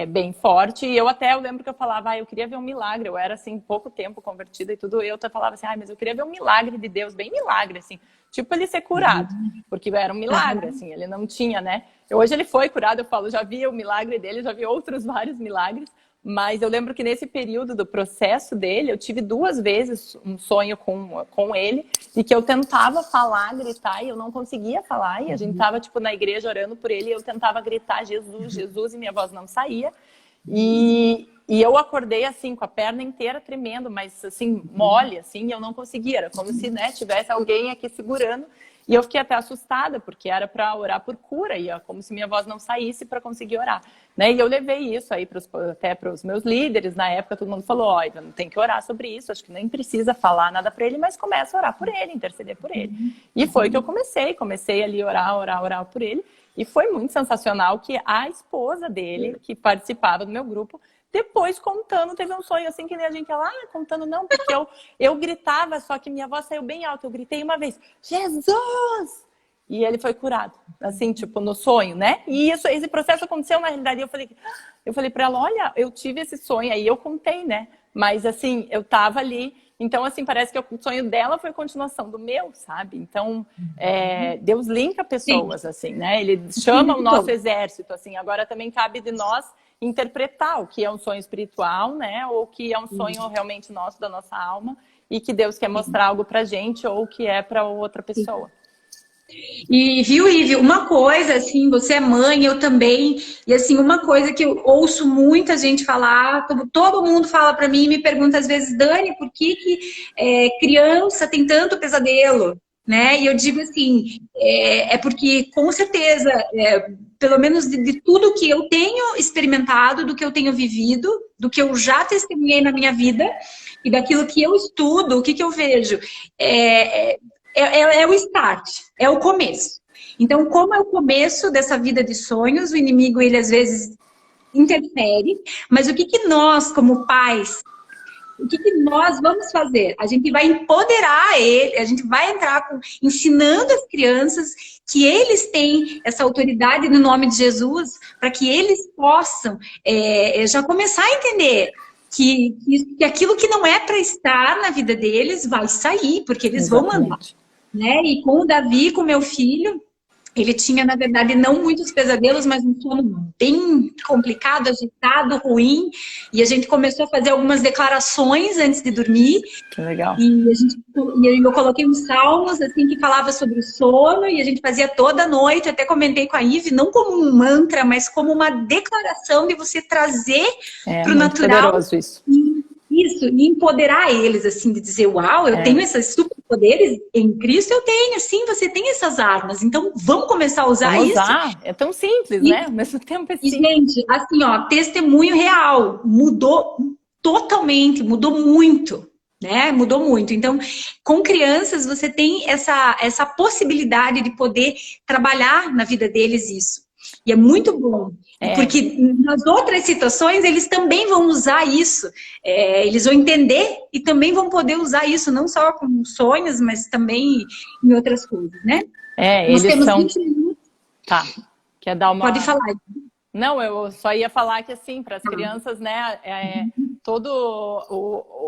bem forte, e eu lembro que eu falava, eu queria ver um milagre, eu era assim, pouco tempo convertida e tudo, eu falava assim, mas eu queria ver um milagre de Deus, bem milagre, assim, tipo ele ser curado, porque era um milagre, assim, ele não tinha, né, hoje ele foi curado, eu falo, já vi o milagre dele, já vi outros vários milagres, mas eu lembro que nesse período do processo dele, eu tive 2 vezes um sonho com ele, e que eu tentava falar, gritar, e eu não conseguia falar, e a gente tava, tipo, na igreja orando por ele, e eu tentava gritar Jesus, Jesus, e minha voz não saía, e eu acordei, assim, com a perna inteira tremendo, mas, assim, mole, assim, e eu não conseguia, era como se, né, tivesse alguém aqui segurando, e eu fiquei até assustada, porque era para orar por cura, e como se minha voz não saísse para conseguir orar, né? E eu levei isso aí até para os meus líderes, na época todo mundo falou, não tem que orar sobre isso, acho que nem precisa falar nada para ele, mas começa a orar por ele, interceder por ele. E foi que eu comecei ali a orar por ele, e foi muito sensacional que a esposa dele, que participava do meu grupo, depois contando, teve um sonho assim que nem a gente lá contando, não, porque eu gritava, só que minha voz saiu bem alta, eu gritei uma vez, Jesus! E ele foi curado, assim, tipo, no sonho, né? E esse processo aconteceu na realidade, eu falei pra ela, olha, eu tive esse sonho, aí eu contei, né? Mas assim, eu tava ali, então assim, parece que o sonho dela foi a continuação do meu, sabe? Então, Deus linka pessoas, assim, né? Ele chama o nosso exército, assim, agora também cabe de nós interpretar o que é um sonho espiritual, né? Ou o que é um sonho realmente nosso, da nossa alma, e que Deus quer mostrar algo pra gente, ou que é pra outra pessoa. E viu, Ive, uma coisa, assim, você é mãe, eu também, e assim, uma coisa que eu ouço muita gente falar, todo mundo fala pra mim e me pergunta às vezes, Dani, por que criança tem tanto pesadelo? Né? E eu digo assim, porque com certeza, pelo menos de tudo que eu tenho experimentado, do que eu tenho vivido, do que eu já testemunhei na minha vida, e daquilo que eu estudo, o que eu vejo, é o start, é o começo. Então, como é o começo dessa vida de sonhos, o inimigo, ele às vezes interfere, mas o que nós, como pais, o que nós vamos fazer? A gente vai empoderar ele, a gente vai entrar ensinando as crianças que eles têm essa autoridade no nome de Jesus, para que eles possam já começar a entender que aquilo que não é para estar na vida deles vai sair, porque eles vão mandar. Né? E com o Davi, com meu filho, ele tinha, na verdade, não muitos pesadelos, mas um sono bem complicado, agitado, ruim. E a gente começou a fazer algumas declarações antes de dormir. Que legal. E eu coloquei uns salmos, assim, que falava sobre o sono, e a gente fazia toda noite. Até comentei com a Ive, não como um mantra, mas como uma declaração de você trazer para o natural. Poderoso isso. Isso, e empoderar eles, assim, de dizer, uau, eu tenho esses superpoderes em Cristo, eu tenho, sim, você tem essas armas, então vamos começar a usar isso. É tão simples, né? Ao mesmo tempo é simples. E, gente, assim, ó, testemunho real, mudou totalmente, mudou muito, né? Mudou muito. Então, com crianças, você tem essa possibilidade de poder trabalhar na vida deles isso. E é muito bom, porque nas outras situações eles também vão usar isso, eles vão entender e também vão poder usar isso, não só com sonhos, mas também em outras coisas, né? Nós temos 20 minutos. Tá, quer dar uma... Pode falar. Não, eu só ia falar que, assim, para as crianças, né, todo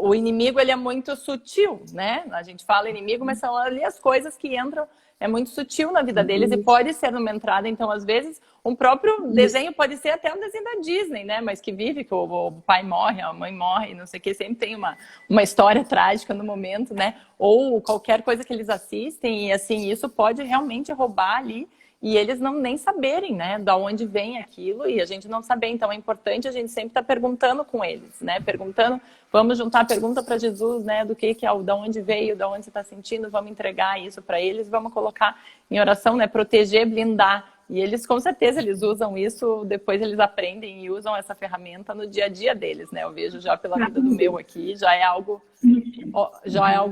o inimigo, ele é muito sutil, né? A gente fala inimigo, mas são ali as coisas que entram, é muito sutil na vida deles e pode ser numa entrada. Então, às vezes, um próprio desenho pode ser até um desenho da Disney, né? Mas que vive, que o pai morre, a mãe morre, não sei o que, sempre tem uma história trágica no momento, né? Ou qualquer coisa que eles assistem e, assim, isso pode realmente roubar ali e eles não nem saberem, né, da onde vem aquilo, e a gente não saber. Então é importante a gente sempre estar perguntando com eles, né, perguntando, vamos juntar a pergunta para Jesus, né, do que é, da onde veio, da onde você está sentindo, vamos entregar isso para eles, vamos colocar em oração, né, proteger, blindar. E eles, com certeza, eles usam isso, depois eles aprendem e usam essa ferramenta no dia a dia deles, né? Eu vejo já pela vida do meu aqui, já é algo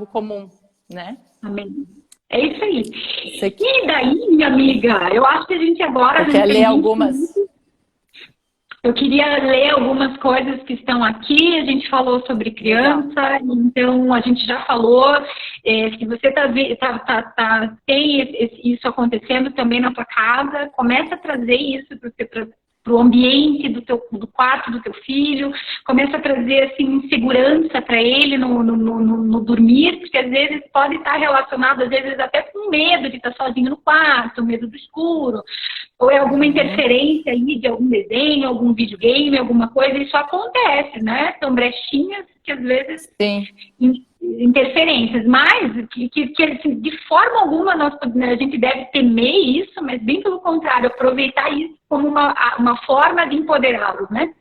comum, né? Amém. É isso aí. E daí, minha amiga, eu acho que a gente agora... Quer ler algumas? Eu queria ler algumas coisas que estão aqui. A gente falou sobre criança, então a gente já falou. Se você tem isso acontecendo também na tua casa, começa a trazer isso para o ambiente do quarto do teu filho, começa a trazer assim, segurança para ele no dormir, porque às vezes pode estar relacionado, às vezes até com medo de estar sozinho no quarto, medo do escuro, ou é alguma interferência aí de algum desenho, algum videogame, alguma coisa, isso acontece, né? São brechinhas que às vezes... Sim. Interferências, mas que assim, de forma alguma a gente deve temer isso, mas bem pelo contrário, aproveitar isso como uma forma de empoderá-los, né?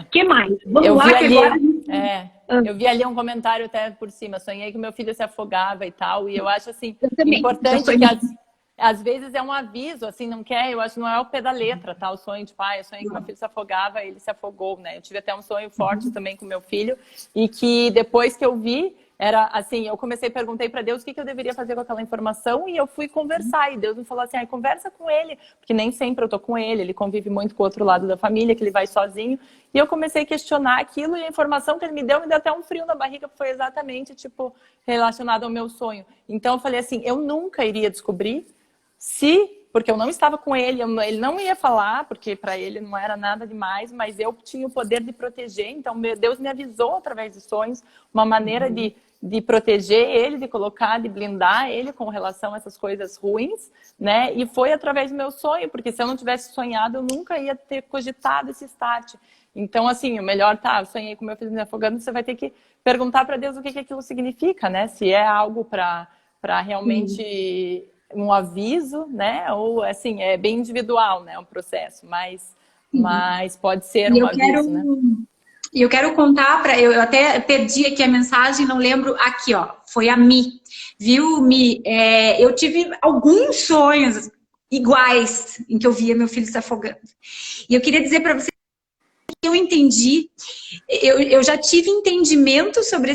O que mais? Vamos lá, que agora... Eu vi ali um comentário até por cima, sonhei que meu filho se afogava e tal, e eu acho assim, importante que às vezes é um aviso, assim, não quer, eu acho que não é o pé da letra, tá? O sonho de pai, eu sonhei que meu filho se afogava, ele se afogou, né? Eu tive até um sonho forte também com meu filho, e que depois que eu vi, era assim, eu perguntei para Deus o que eu deveria fazer com aquela informação, e eu fui conversar, e Deus me falou assim, conversa com ele, porque nem sempre eu tô com ele convive muito com o outro lado da família, que ele vai sozinho, e eu comecei a questionar aquilo, e a informação que ele me deu até um frio na barriga, foi exatamente, tipo, relacionado ao meu sonho. Então eu falei assim, eu nunca iria descobrir porque eu não estava com ele, ele não ia falar, porque para ele não era nada demais, mas eu tinha o poder de proteger, então Deus me avisou através de sonhos, uma maneira de proteger ele, de colocar, de blindar ele com relação a essas coisas ruins, né? E foi através do meu sonho, porque se eu não tivesse sonhado, eu nunca ia ter cogitado esse start. Então, assim, o melhor, eu sonhei com meu filho me afogando, você vai ter que perguntar para Deus o que aquilo significa, né? Se é algo para realmente... um aviso, né? Ou assim, é bem individual, né? O processo, mas pode ser um aviso, né? E eu quero contar eu até perdi aqui a mensagem, não lembro. Aqui, ó, foi a Mi. Viu, Mi? Eu tive alguns sonhos iguais em que eu via meu filho se afogando. E eu queria dizer para você que eu entendi, eu já tive entendimento sobre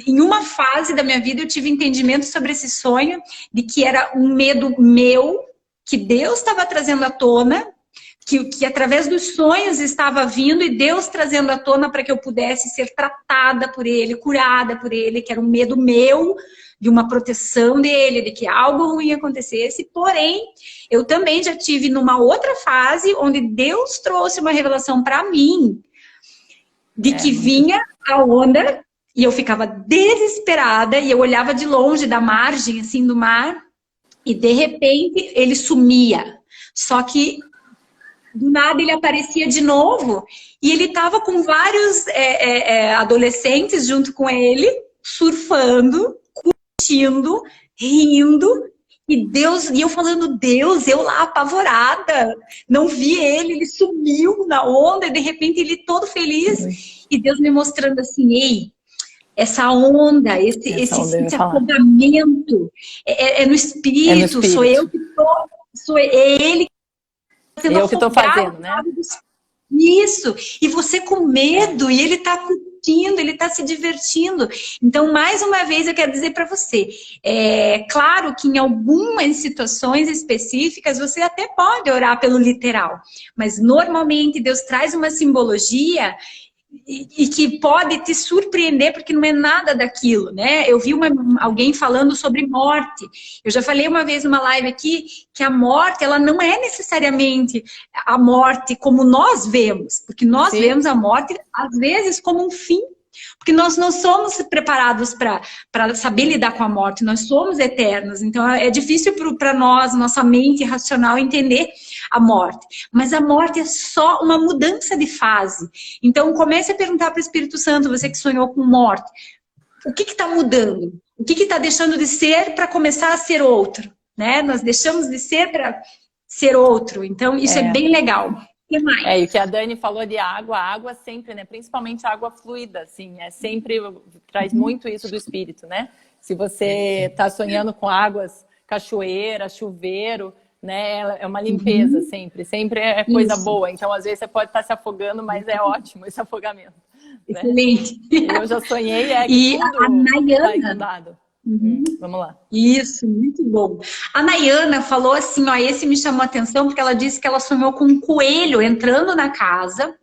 em uma fase da minha vida eu tive entendimento sobre esse sonho, de que era um medo meu, que Deus estava trazendo à tona, que através dos sonhos estava vindo e Deus trazendo à tona para que eu pudesse ser tratada por Ele, curada por Ele, que era um medo meu, de uma proteção dele, de que algo ruim acontecesse. Porém, eu também já tive numa outra fase onde Deus trouxe uma revelação para mim de que vinha a onda e eu ficava desesperada e eu olhava de longe da margem assim do mar e de repente ele sumia. Só que do nada ele aparecia de novo e ele estava com vários adolescentes junto com ele, surfando, rindo, e eu falando, Deus, eu lá apavorada, não vi ele sumiu na onda, e de repente ele todo feliz, e Deus me mostrando assim, ei, essa onda, esse afogamento, é no espírito, sou eu que estou, é ele que eu que estou fazendo, né? Isso, e você com medo, e ele está curtindo, ele está se divertindo. Então, mais uma vez, eu quero dizer para você, claro que em algumas situações específicas, você até pode orar pelo literal, mas normalmente Deus traz uma simbologia e que pode te surpreender, porque não é nada daquilo, né? Eu vi alguém falando sobre morte. Eu já falei uma vez numa live aqui que a morte, ela não é necessariamente a morte como nós vemos, porque nós vemos a morte, às vezes, como um fim. Porque nós não somos preparados para saber lidar com a morte, nós somos eternos. Então é difícil para nós, nossa mente racional, entender a morte. Mas a morte é só uma mudança de fase. Então comece a perguntar para o Espírito Santo, você que sonhou com morte, o que está mudando? O que está deixando de ser para começar a ser outro? né? Nós deixamos de ser para ser outro. Então, isso é bem legal. O que mais? E o que a Dani falou de água, a água sempre, né? Principalmente a água fluida, assim, sempre traz muito isso do espírito, né? Se você está sonhando com águas, cachoeira, chuveiro, né? É uma limpeza sempre é coisa boa. Então, às vezes, você pode estar se afogando, mas é ótimo esse afogamento. Né? Excelente. Eu já sonhei, e tudo a Nayana, tá inundado. Vamos lá. Isso, muito bom. A Nayana falou assim, ó, esse me chamou a atenção porque ela disse que ela sonhou com um coelho entrando na casa.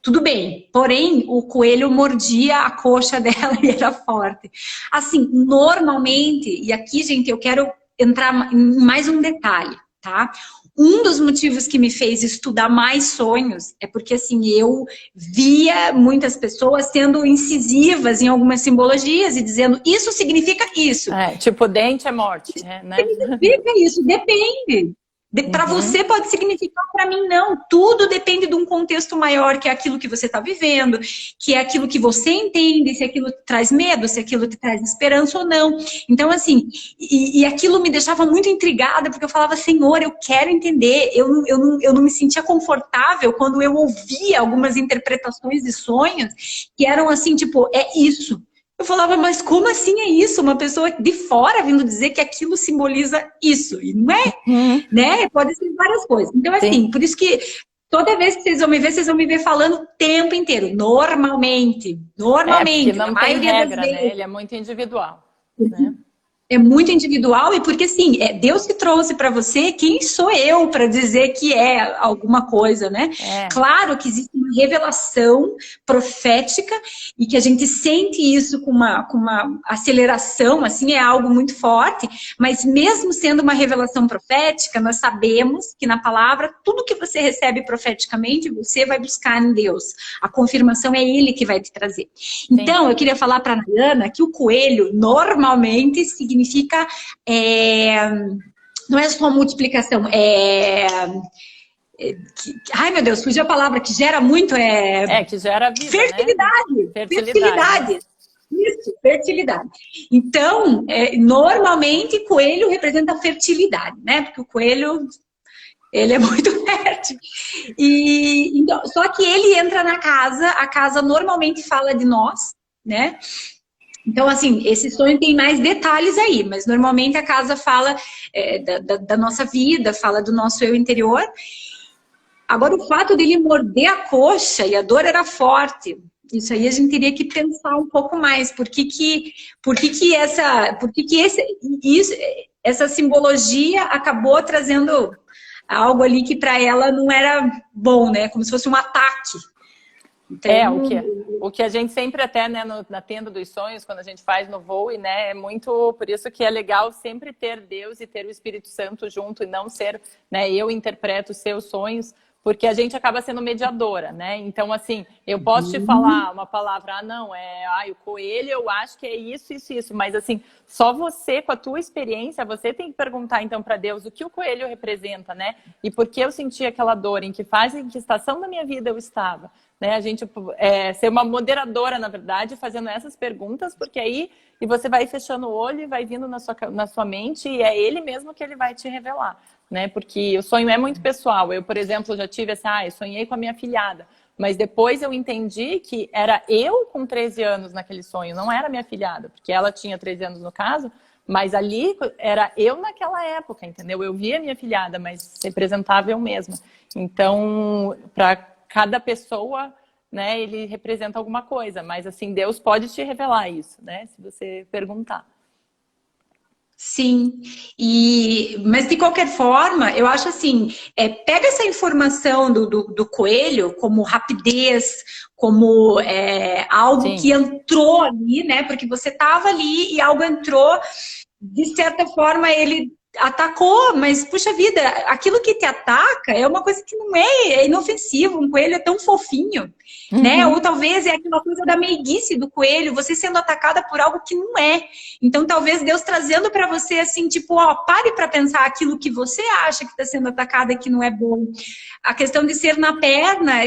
Tudo bem, porém o coelho mordia a coxa dela e era forte. Assim, normalmente, e aqui, gente, eu quero entrar em mais um detalhe, tá? Um dos motivos que me fez estudar mais sonhos é porque, assim, eu via muitas pessoas sendo incisivas em algumas simbologias e dizendo, isso significa isso. Tipo, dente é morte, né? Significa isso, depende. Para você pode significar, para mim não. Tudo depende de um contexto maior, que é aquilo que você está vivendo, que é aquilo que você entende, se aquilo te traz medo, se aquilo te traz esperança ou não. Então, assim, e aquilo me deixava muito intrigada, porque eu falava, Senhor, eu quero entender. Eu não me sentia confortável quando eu ouvia algumas interpretações de sonhos que eram assim, tipo, é isso. Eu falava, mas como assim é isso? Uma pessoa de fora vindo dizer que aquilo simboliza isso. E não é, né? Pode ser várias coisas. Então, assim, por isso que toda vez que vocês vão me ver falando o tempo inteiro. Normalmente. Normalmente. Não tem regra, né? Ele é muito individual. Né? É muito individual e porque, assim, é Deus que trouxe para você, quem sou eu para dizer que é alguma coisa, né? Claro que existe uma revelação profética e que a gente sente isso com uma aceleração, assim, é algo muito forte, mas mesmo sendo uma revelação profética, nós sabemos que na palavra, tudo que você recebe profeticamente, você vai buscar em Deus. A confirmação é Ele que vai te trazer. Então, eu queria falar para a Nayana que o coelho, normalmente, significa não é só multiplicação, ai meu Deus, fugiu a palavra, que gera muito, que gera vida, fertilidade, né? Fertilidade. Isso, fertilidade. Então, normalmente, coelho representa fertilidade, né? Porque o coelho, ele é muito fértil. Então, só que ele entra na casa, a casa normalmente fala de nós, né? Então, assim, esse sonho tem mais detalhes aí, mas normalmente a casa fala da nossa vida, fala do nosso eu interior. Agora, o fato dele morder a coxa e a dor era forte, isso aí a gente teria que pensar um pouco mais. Por que essa simbologia acabou trazendo algo ali que para ela não era bom, né? Como se fosse um ataque. Então, o que a gente sempre até, né, na tenda dos sonhos, quando a gente faz no voo, né, é muito por isso que é legal sempre ter Deus e ter o Espírito Santo junto e não ser, né, eu interpreto os seus sonhos, porque a gente acaba sendo mediadora, né? Então, assim, eu posso te falar uma palavra, o coelho, eu acho que é isso, mas assim, só você, com a tua experiência, você tem que perguntar, então, para Deus o que o coelho representa, né? E por que eu senti aquela dor, em que fase, em que estação da minha vida eu estava, né? A gente ser uma moderadora, na verdade, fazendo essas perguntas, porque aí e você vai fechando o olho e vai vindo na sua mente e é ele mesmo que ele vai te revelar. Né? Porque o sonho é muito pessoal. Eu, por exemplo, já tive eu sonhei com a minha afilhada, mas depois eu entendi que era eu com 13 anos naquele sonho, não era minha afilhada, porque ela tinha 13 anos no caso, mas ali era eu naquela época, entendeu? Eu via minha afilhada, mas representava eu mesma. Então, para cada pessoa, né, ele representa alguma coisa, mas assim, Deus pode te revelar isso, né? Se você perguntar. Sim, mas de qualquer forma, eu acho assim, pega essa informação do coelho como rapidez, como algo que entrou ali, né? Porque você estava ali e algo entrou, de certa forma ele atacou, mas puxa vida, aquilo que te ataca é uma coisa que não é inofensivo, um coelho é tão fofinho, né? Ou talvez é aquela coisa da meiguice do coelho, você sendo atacada por algo que não é. Então talvez Deus trazendo para você assim, tipo, pare para pensar aquilo que você acha que está sendo atacada e que não é bom. A questão de ser na perna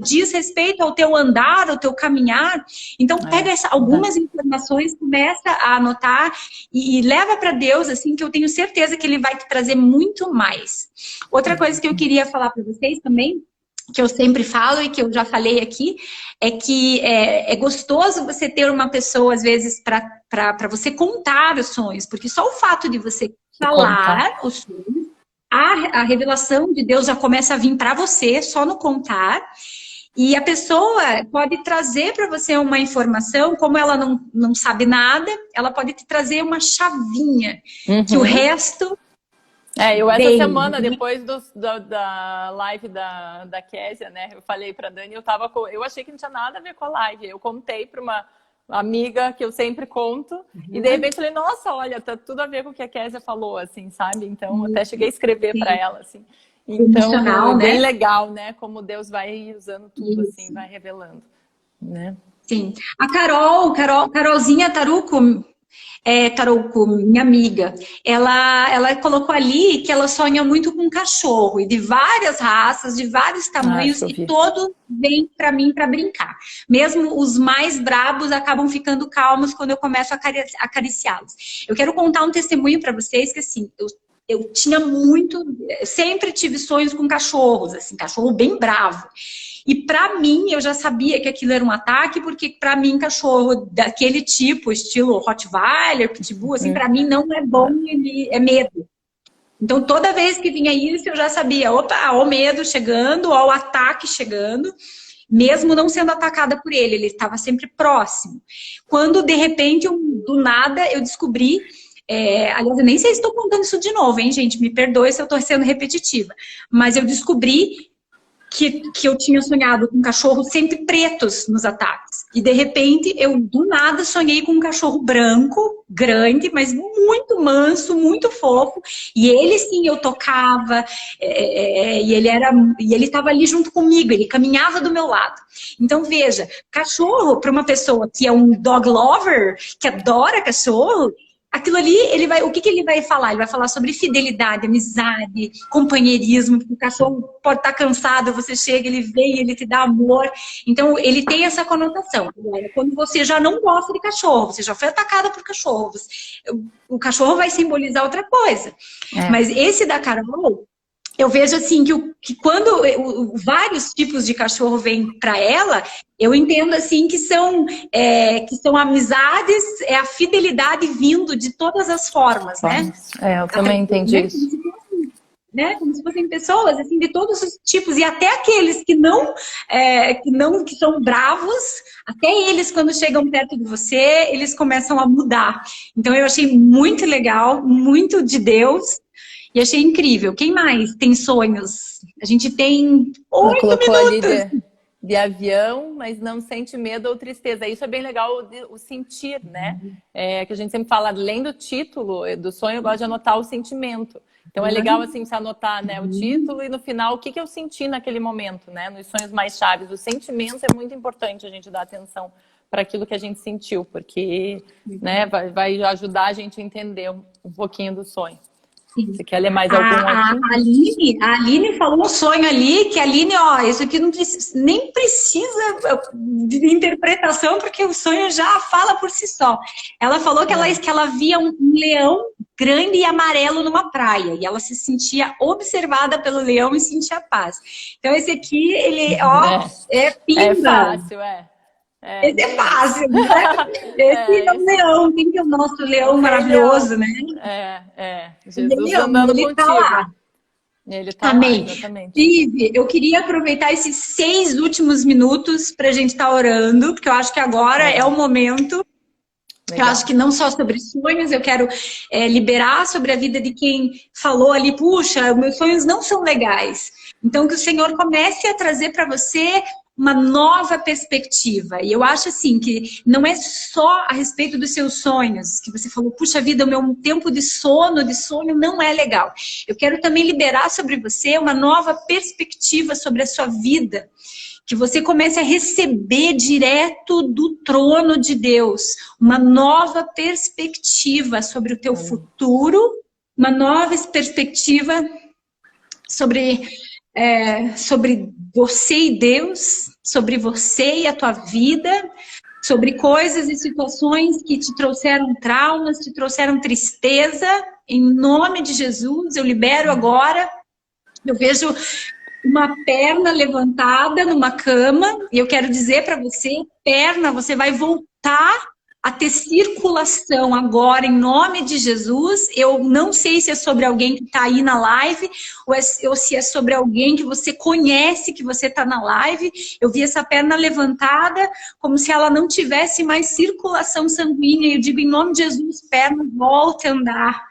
diz respeito ao teu andar, ao teu caminhar. Então pega algumas informações, começa a anotar e leva para Deus, assim, que eu tenho tenho certeza que ele vai te trazer muito mais. Outra coisa que eu queria falar para vocês também, que eu sempre falo e que eu já falei aqui, é que é gostoso você ter uma pessoa, às vezes, para você contar os sonhos, porque só o fato de você falar os sonhos, a revelação de Deus já começa a vir para você, só no contar. E a pessoa pode trazer para você uma informação, como ela não sabe nada, ela pode te trazer uma chavinha, que o resto... Eu essa semana, depois da live da Késia, né, eu falei pra Dani, eu achei que não tinha nada a ver com a live, eu contei pra uma amiga que eu sempre conto, e de repente falei, nossa, olha, tá tudo a ver com o que a Késia falou, assim, sabe? Então, até cheguei a escrever pra ela, assim. Então, bem legal, né, como Deus vai usando tudo, assim, vai revelando, né? Sim. A Carolzinha Taruco, minha amiga, ela colocou ali que ela sonha muito com cachorro, e de várias raças, de vários tamanhos, e todos vêm para mim para brincar. Mesmo os mais brabos acabam ficando calmos quando eu começo a acariciá-los. Eu quero contar um testemunho para vocês que, assim, eu sempre tive sonhos com cachorros, assim, cachorro bem bravo. E pra mim, eu já sabia que aquilo era um ataque, porque pra mim, cachorro daquele tipo, estilo Rottweiler, Pitbull, assim, pra mim não é bom, é medo. Então, toda vez que vinha isso, eu já sabia, opa, ó o medo chegando, ó o ataque chegando, mesmo não sendo atacada por ele estava sempre próximo. Quando, de repente, do nada, eu descobri... aliás, eu nem sei se estou contando isso de novo, hein, gente? Me perdoe se eu estou sendo repetitiva. Mas eu descobri que eu tinha sonhado com cachorros sempre pretos nos ataques. E, de repente, eu, do nada, sonhei com um cachorro branco, grande, mas muito manso, muito fofo. E ele, sim, eu tocava, e ele estava ali junto comigo, ele caminhava do meu lado. Então, veja, cachorro, para uma pessoa que é um dog lover, que adora cachorro, aquilo ali, o que ele vai falar? Ele vai falar sobre fidelidade, amizade, companheirismo, porque o cachorro pode estar cansado, você chega, ele vem, ele te dá amor. Então, ele tem essa conotação. Agora, quando você já não gosta de cachorro, você já foi atacada por cachorros, o cachorro vai simbolizar outra coisa. Mas esse da Carol... Eu vejo assim que quando vários tipos de cachorro vêm para ela, eu entendo assim que são amizades, a fidelidade vindo de todas as formas, né? Eu também entendi isso. Né? Como se fossem pessoas assim de todos os tipos, e até aqueles que são bravos, até eles quando chegam perto de você, eles começam a mudar. Então eu achei muito legal, muito de Deus. E achei incrível. Quem mais tem sonhos? A gente tem 8 minutos. Ali de avião, mas não sente medo ou tristeza. Isso é bem legal, o sentir, né? Que a gente sempre fala, além do título do sonho, eu gosto de anotar o sentimento. Então é legal, assim, você anotar, né, o título e no final o que eu senti naquele momento, né? Nos sonhos mais chaves. O sentimento é muito importante a gente dar atenção para aquilo que a gente sentiu, porque, né, vai ajudar a gente a entender um pouquinho do sonho. Você quer ler mais algum aqui? A Aline falou um sonho ali, que a Aline, isso aqui nem precisa de interpretação, porque o sonho já fala por si só. Ela falou que ela via um leão grande e amarelo numa praia, e ela se sentia observada pelo leão e sentia paz. Então esse aqui, ele, é pimba. É fácil, Esse é fácil, né? Esse é o leão, quem que é o nosso leão maravilhoso, né? Jesus andando contigo. Tá lá. Ele tá Amém. Lá, exatamente. Steve, eu queria aproveitar esses 6 últimos minutos para a gente estar orando, porque eu acho que agora é o momento. Eu acho que não só sobre sonhos, eu quero liberar sobre a vida de quem falou ali, puxa, meus sonhos não são legais. Então, que o Senhor comece a trazer para você uma nova perspectiva. E eu acho assim que não é só a respeito dos seus sonhos, que você falou, puxa vida, o meu tempo de sonho não é legal. Eu quero também liberar sobre você uma nova perspectiva sobre a sua vida, que você comece a receber direto do trono de Deus uma nova perspectiva sobre o teu futuro, uma nova perspectiva sobre você e Deus, sobre você e a tua vida, sobre coisas e situações que te trouxeram traumas, te trouxeram tristeza. Em nome de Jesus, eu libero agora. Eu vejo uma perna levantada numa cama, e eu quero dizer para você, perna, você vai voltar a ter circulação agora, em nome de Jesus. Eu não sei se é sobre alguém que está aí na live, ou se é sobre alguém que você conhece, que você está na live. Eu vi essa perna levantada, como se ela não tivesse mais circulação sanguínea. Eu digo, em nome de Jesus, perna, volte a andar.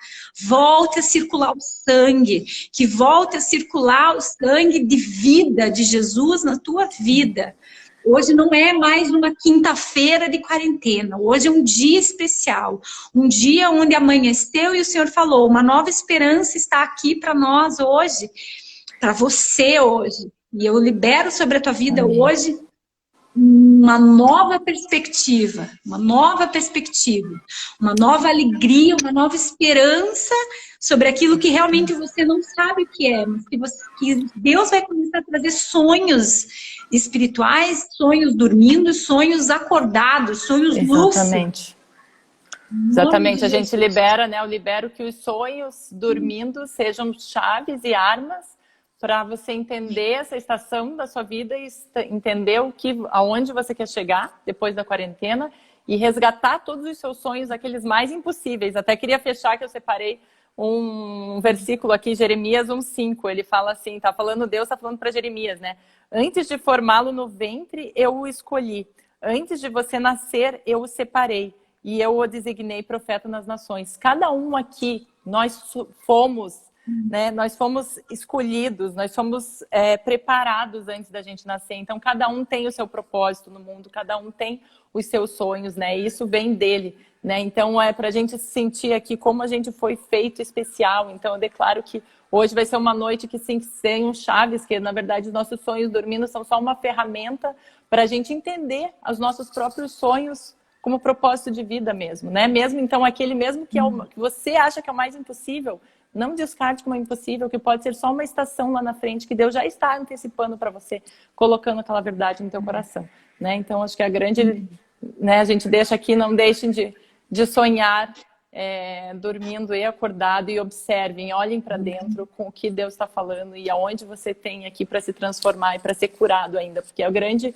Volte a circular o sangue, que volte a circular o sangue de vida de Jesus na tua vida. Hoje não é mais uma quinta-feira de quarentena, hoje é um dia especial, um dia onde amanheceu e o Senhor falou, uma nova esperança está aqui para nós hoje, para você hoje. E eu libero sobre a tua vida hoje uma nova perspectiva, uma nova alegria, uma nova esperança sobre aquilo que realmente você não sabe o que é, mas que Deus vai começar a trazer sonhos espirituais, sonhos dormindo, sonhos acordados, sonhos lúcidos. Exatamente, a gente libera, né? Eu libero que os sonhos dormindo sejam chaves e armas para você entender essa estação da sua vida e entender aonde você quer chegar depois da quarentena e resgatar todos os seus sonhos, aqueles mais impossíveis. Até queria fechar que eu separei um versículo aqui, Jeremias 1:5. Ele fala assim, tá falando Deus, tá falando para Jeremias, né? Antes de formá-lo no ventre, eu o escolhi. Antes de você nascer, eu o separei. E eu o designei profeta nas nações. Cada um aqui, nós fomos... né? Nós fomos escolhidos, nós fomos preparados antes da gente nascer. Então, cada um tem o seu propósito no mundo, cada um tem os seus sonhos, né? E isso vem dele, né? Então, é para a gente se sentir aqui como a gente foi feito especial. Então, eu declaro que hoje vai ser uma noite que sim, sem chaves, que na verdade os nossos sonhos dormindo são só uma ferramenta para a gente entender os nossos próprios sonhos como propósito de vida mesmo, né? Mesmo, então, aquele mesmo que você acha que é o mais impossível, não descarte como é impossível, que pode ser só uma estação lá na frente, que Deus já está antecipando para você, colocando aquela verdade no teu coração, né? Então, acho que a grande... né, a gente deixa aqui, não deixem de sonhar, dormindo e acordado, e observem, olhem para dentro com o que Deus está falando e aonde você tem aqui para se transformar e para ser curado ainda, porque a grande,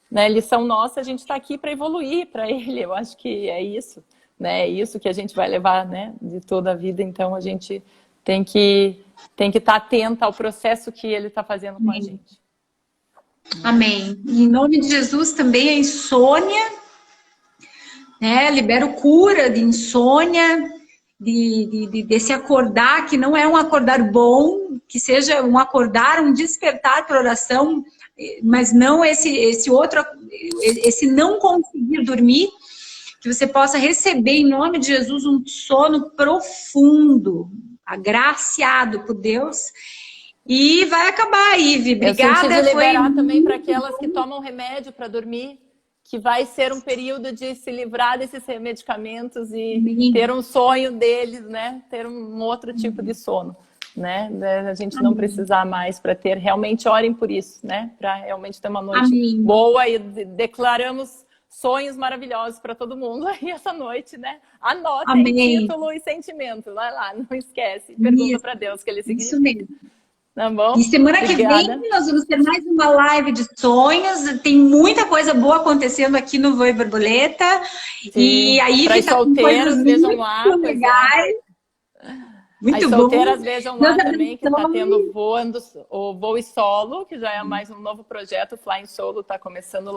né, lição nossa, a gente está aqui para evoluir para Ele. Eu acho que é isso, né? É isso que a gente vai levar, né, de toda a vida. Então, a gente tem que estar atenta ao processo que Ele está fazendo com a gente. Amém. Em nome de Jesus também a insônia, né? Libero cura de insônia, desse acordar, que não é um acordar bom, que seja um acordar, um despertar para oração, mas não esse outro, esse não conseguir dormir, que você possa receber em nome de Jesus um sono profundo, agraciado por Deus. E vai acabar, Ive. Obrigada. Eu senti de liberar também para aquelas que tomam remédio para dormir, que vai ser um período de se livrar desses medicamentos e ter um sonho deles, né? Ter um outro tipo de sono, né? A gente não precisar mais para ter. Realmente orem por isso, né? Para realmente ter uma noite boa, e declaramos sonhos maravilhosos para todo mundo aí essa noite, né? Anotem título e sentimento. Vai lá, não esquece. Pergunta para Deus que Ele significa. Isso mesmo. Tá bom? E semana que vem nós vamos ter mais uma live de sonhos. Tem muita coisa boa acontecendo aqui no Voe Borboleta. Sim. E aí para as solteiras, vejam lá. Legais. Muito as bom. Solteiras vejam lá também, que está tendo o Voe Solo, que já é mais um novo projeto. O Flying Solo está começando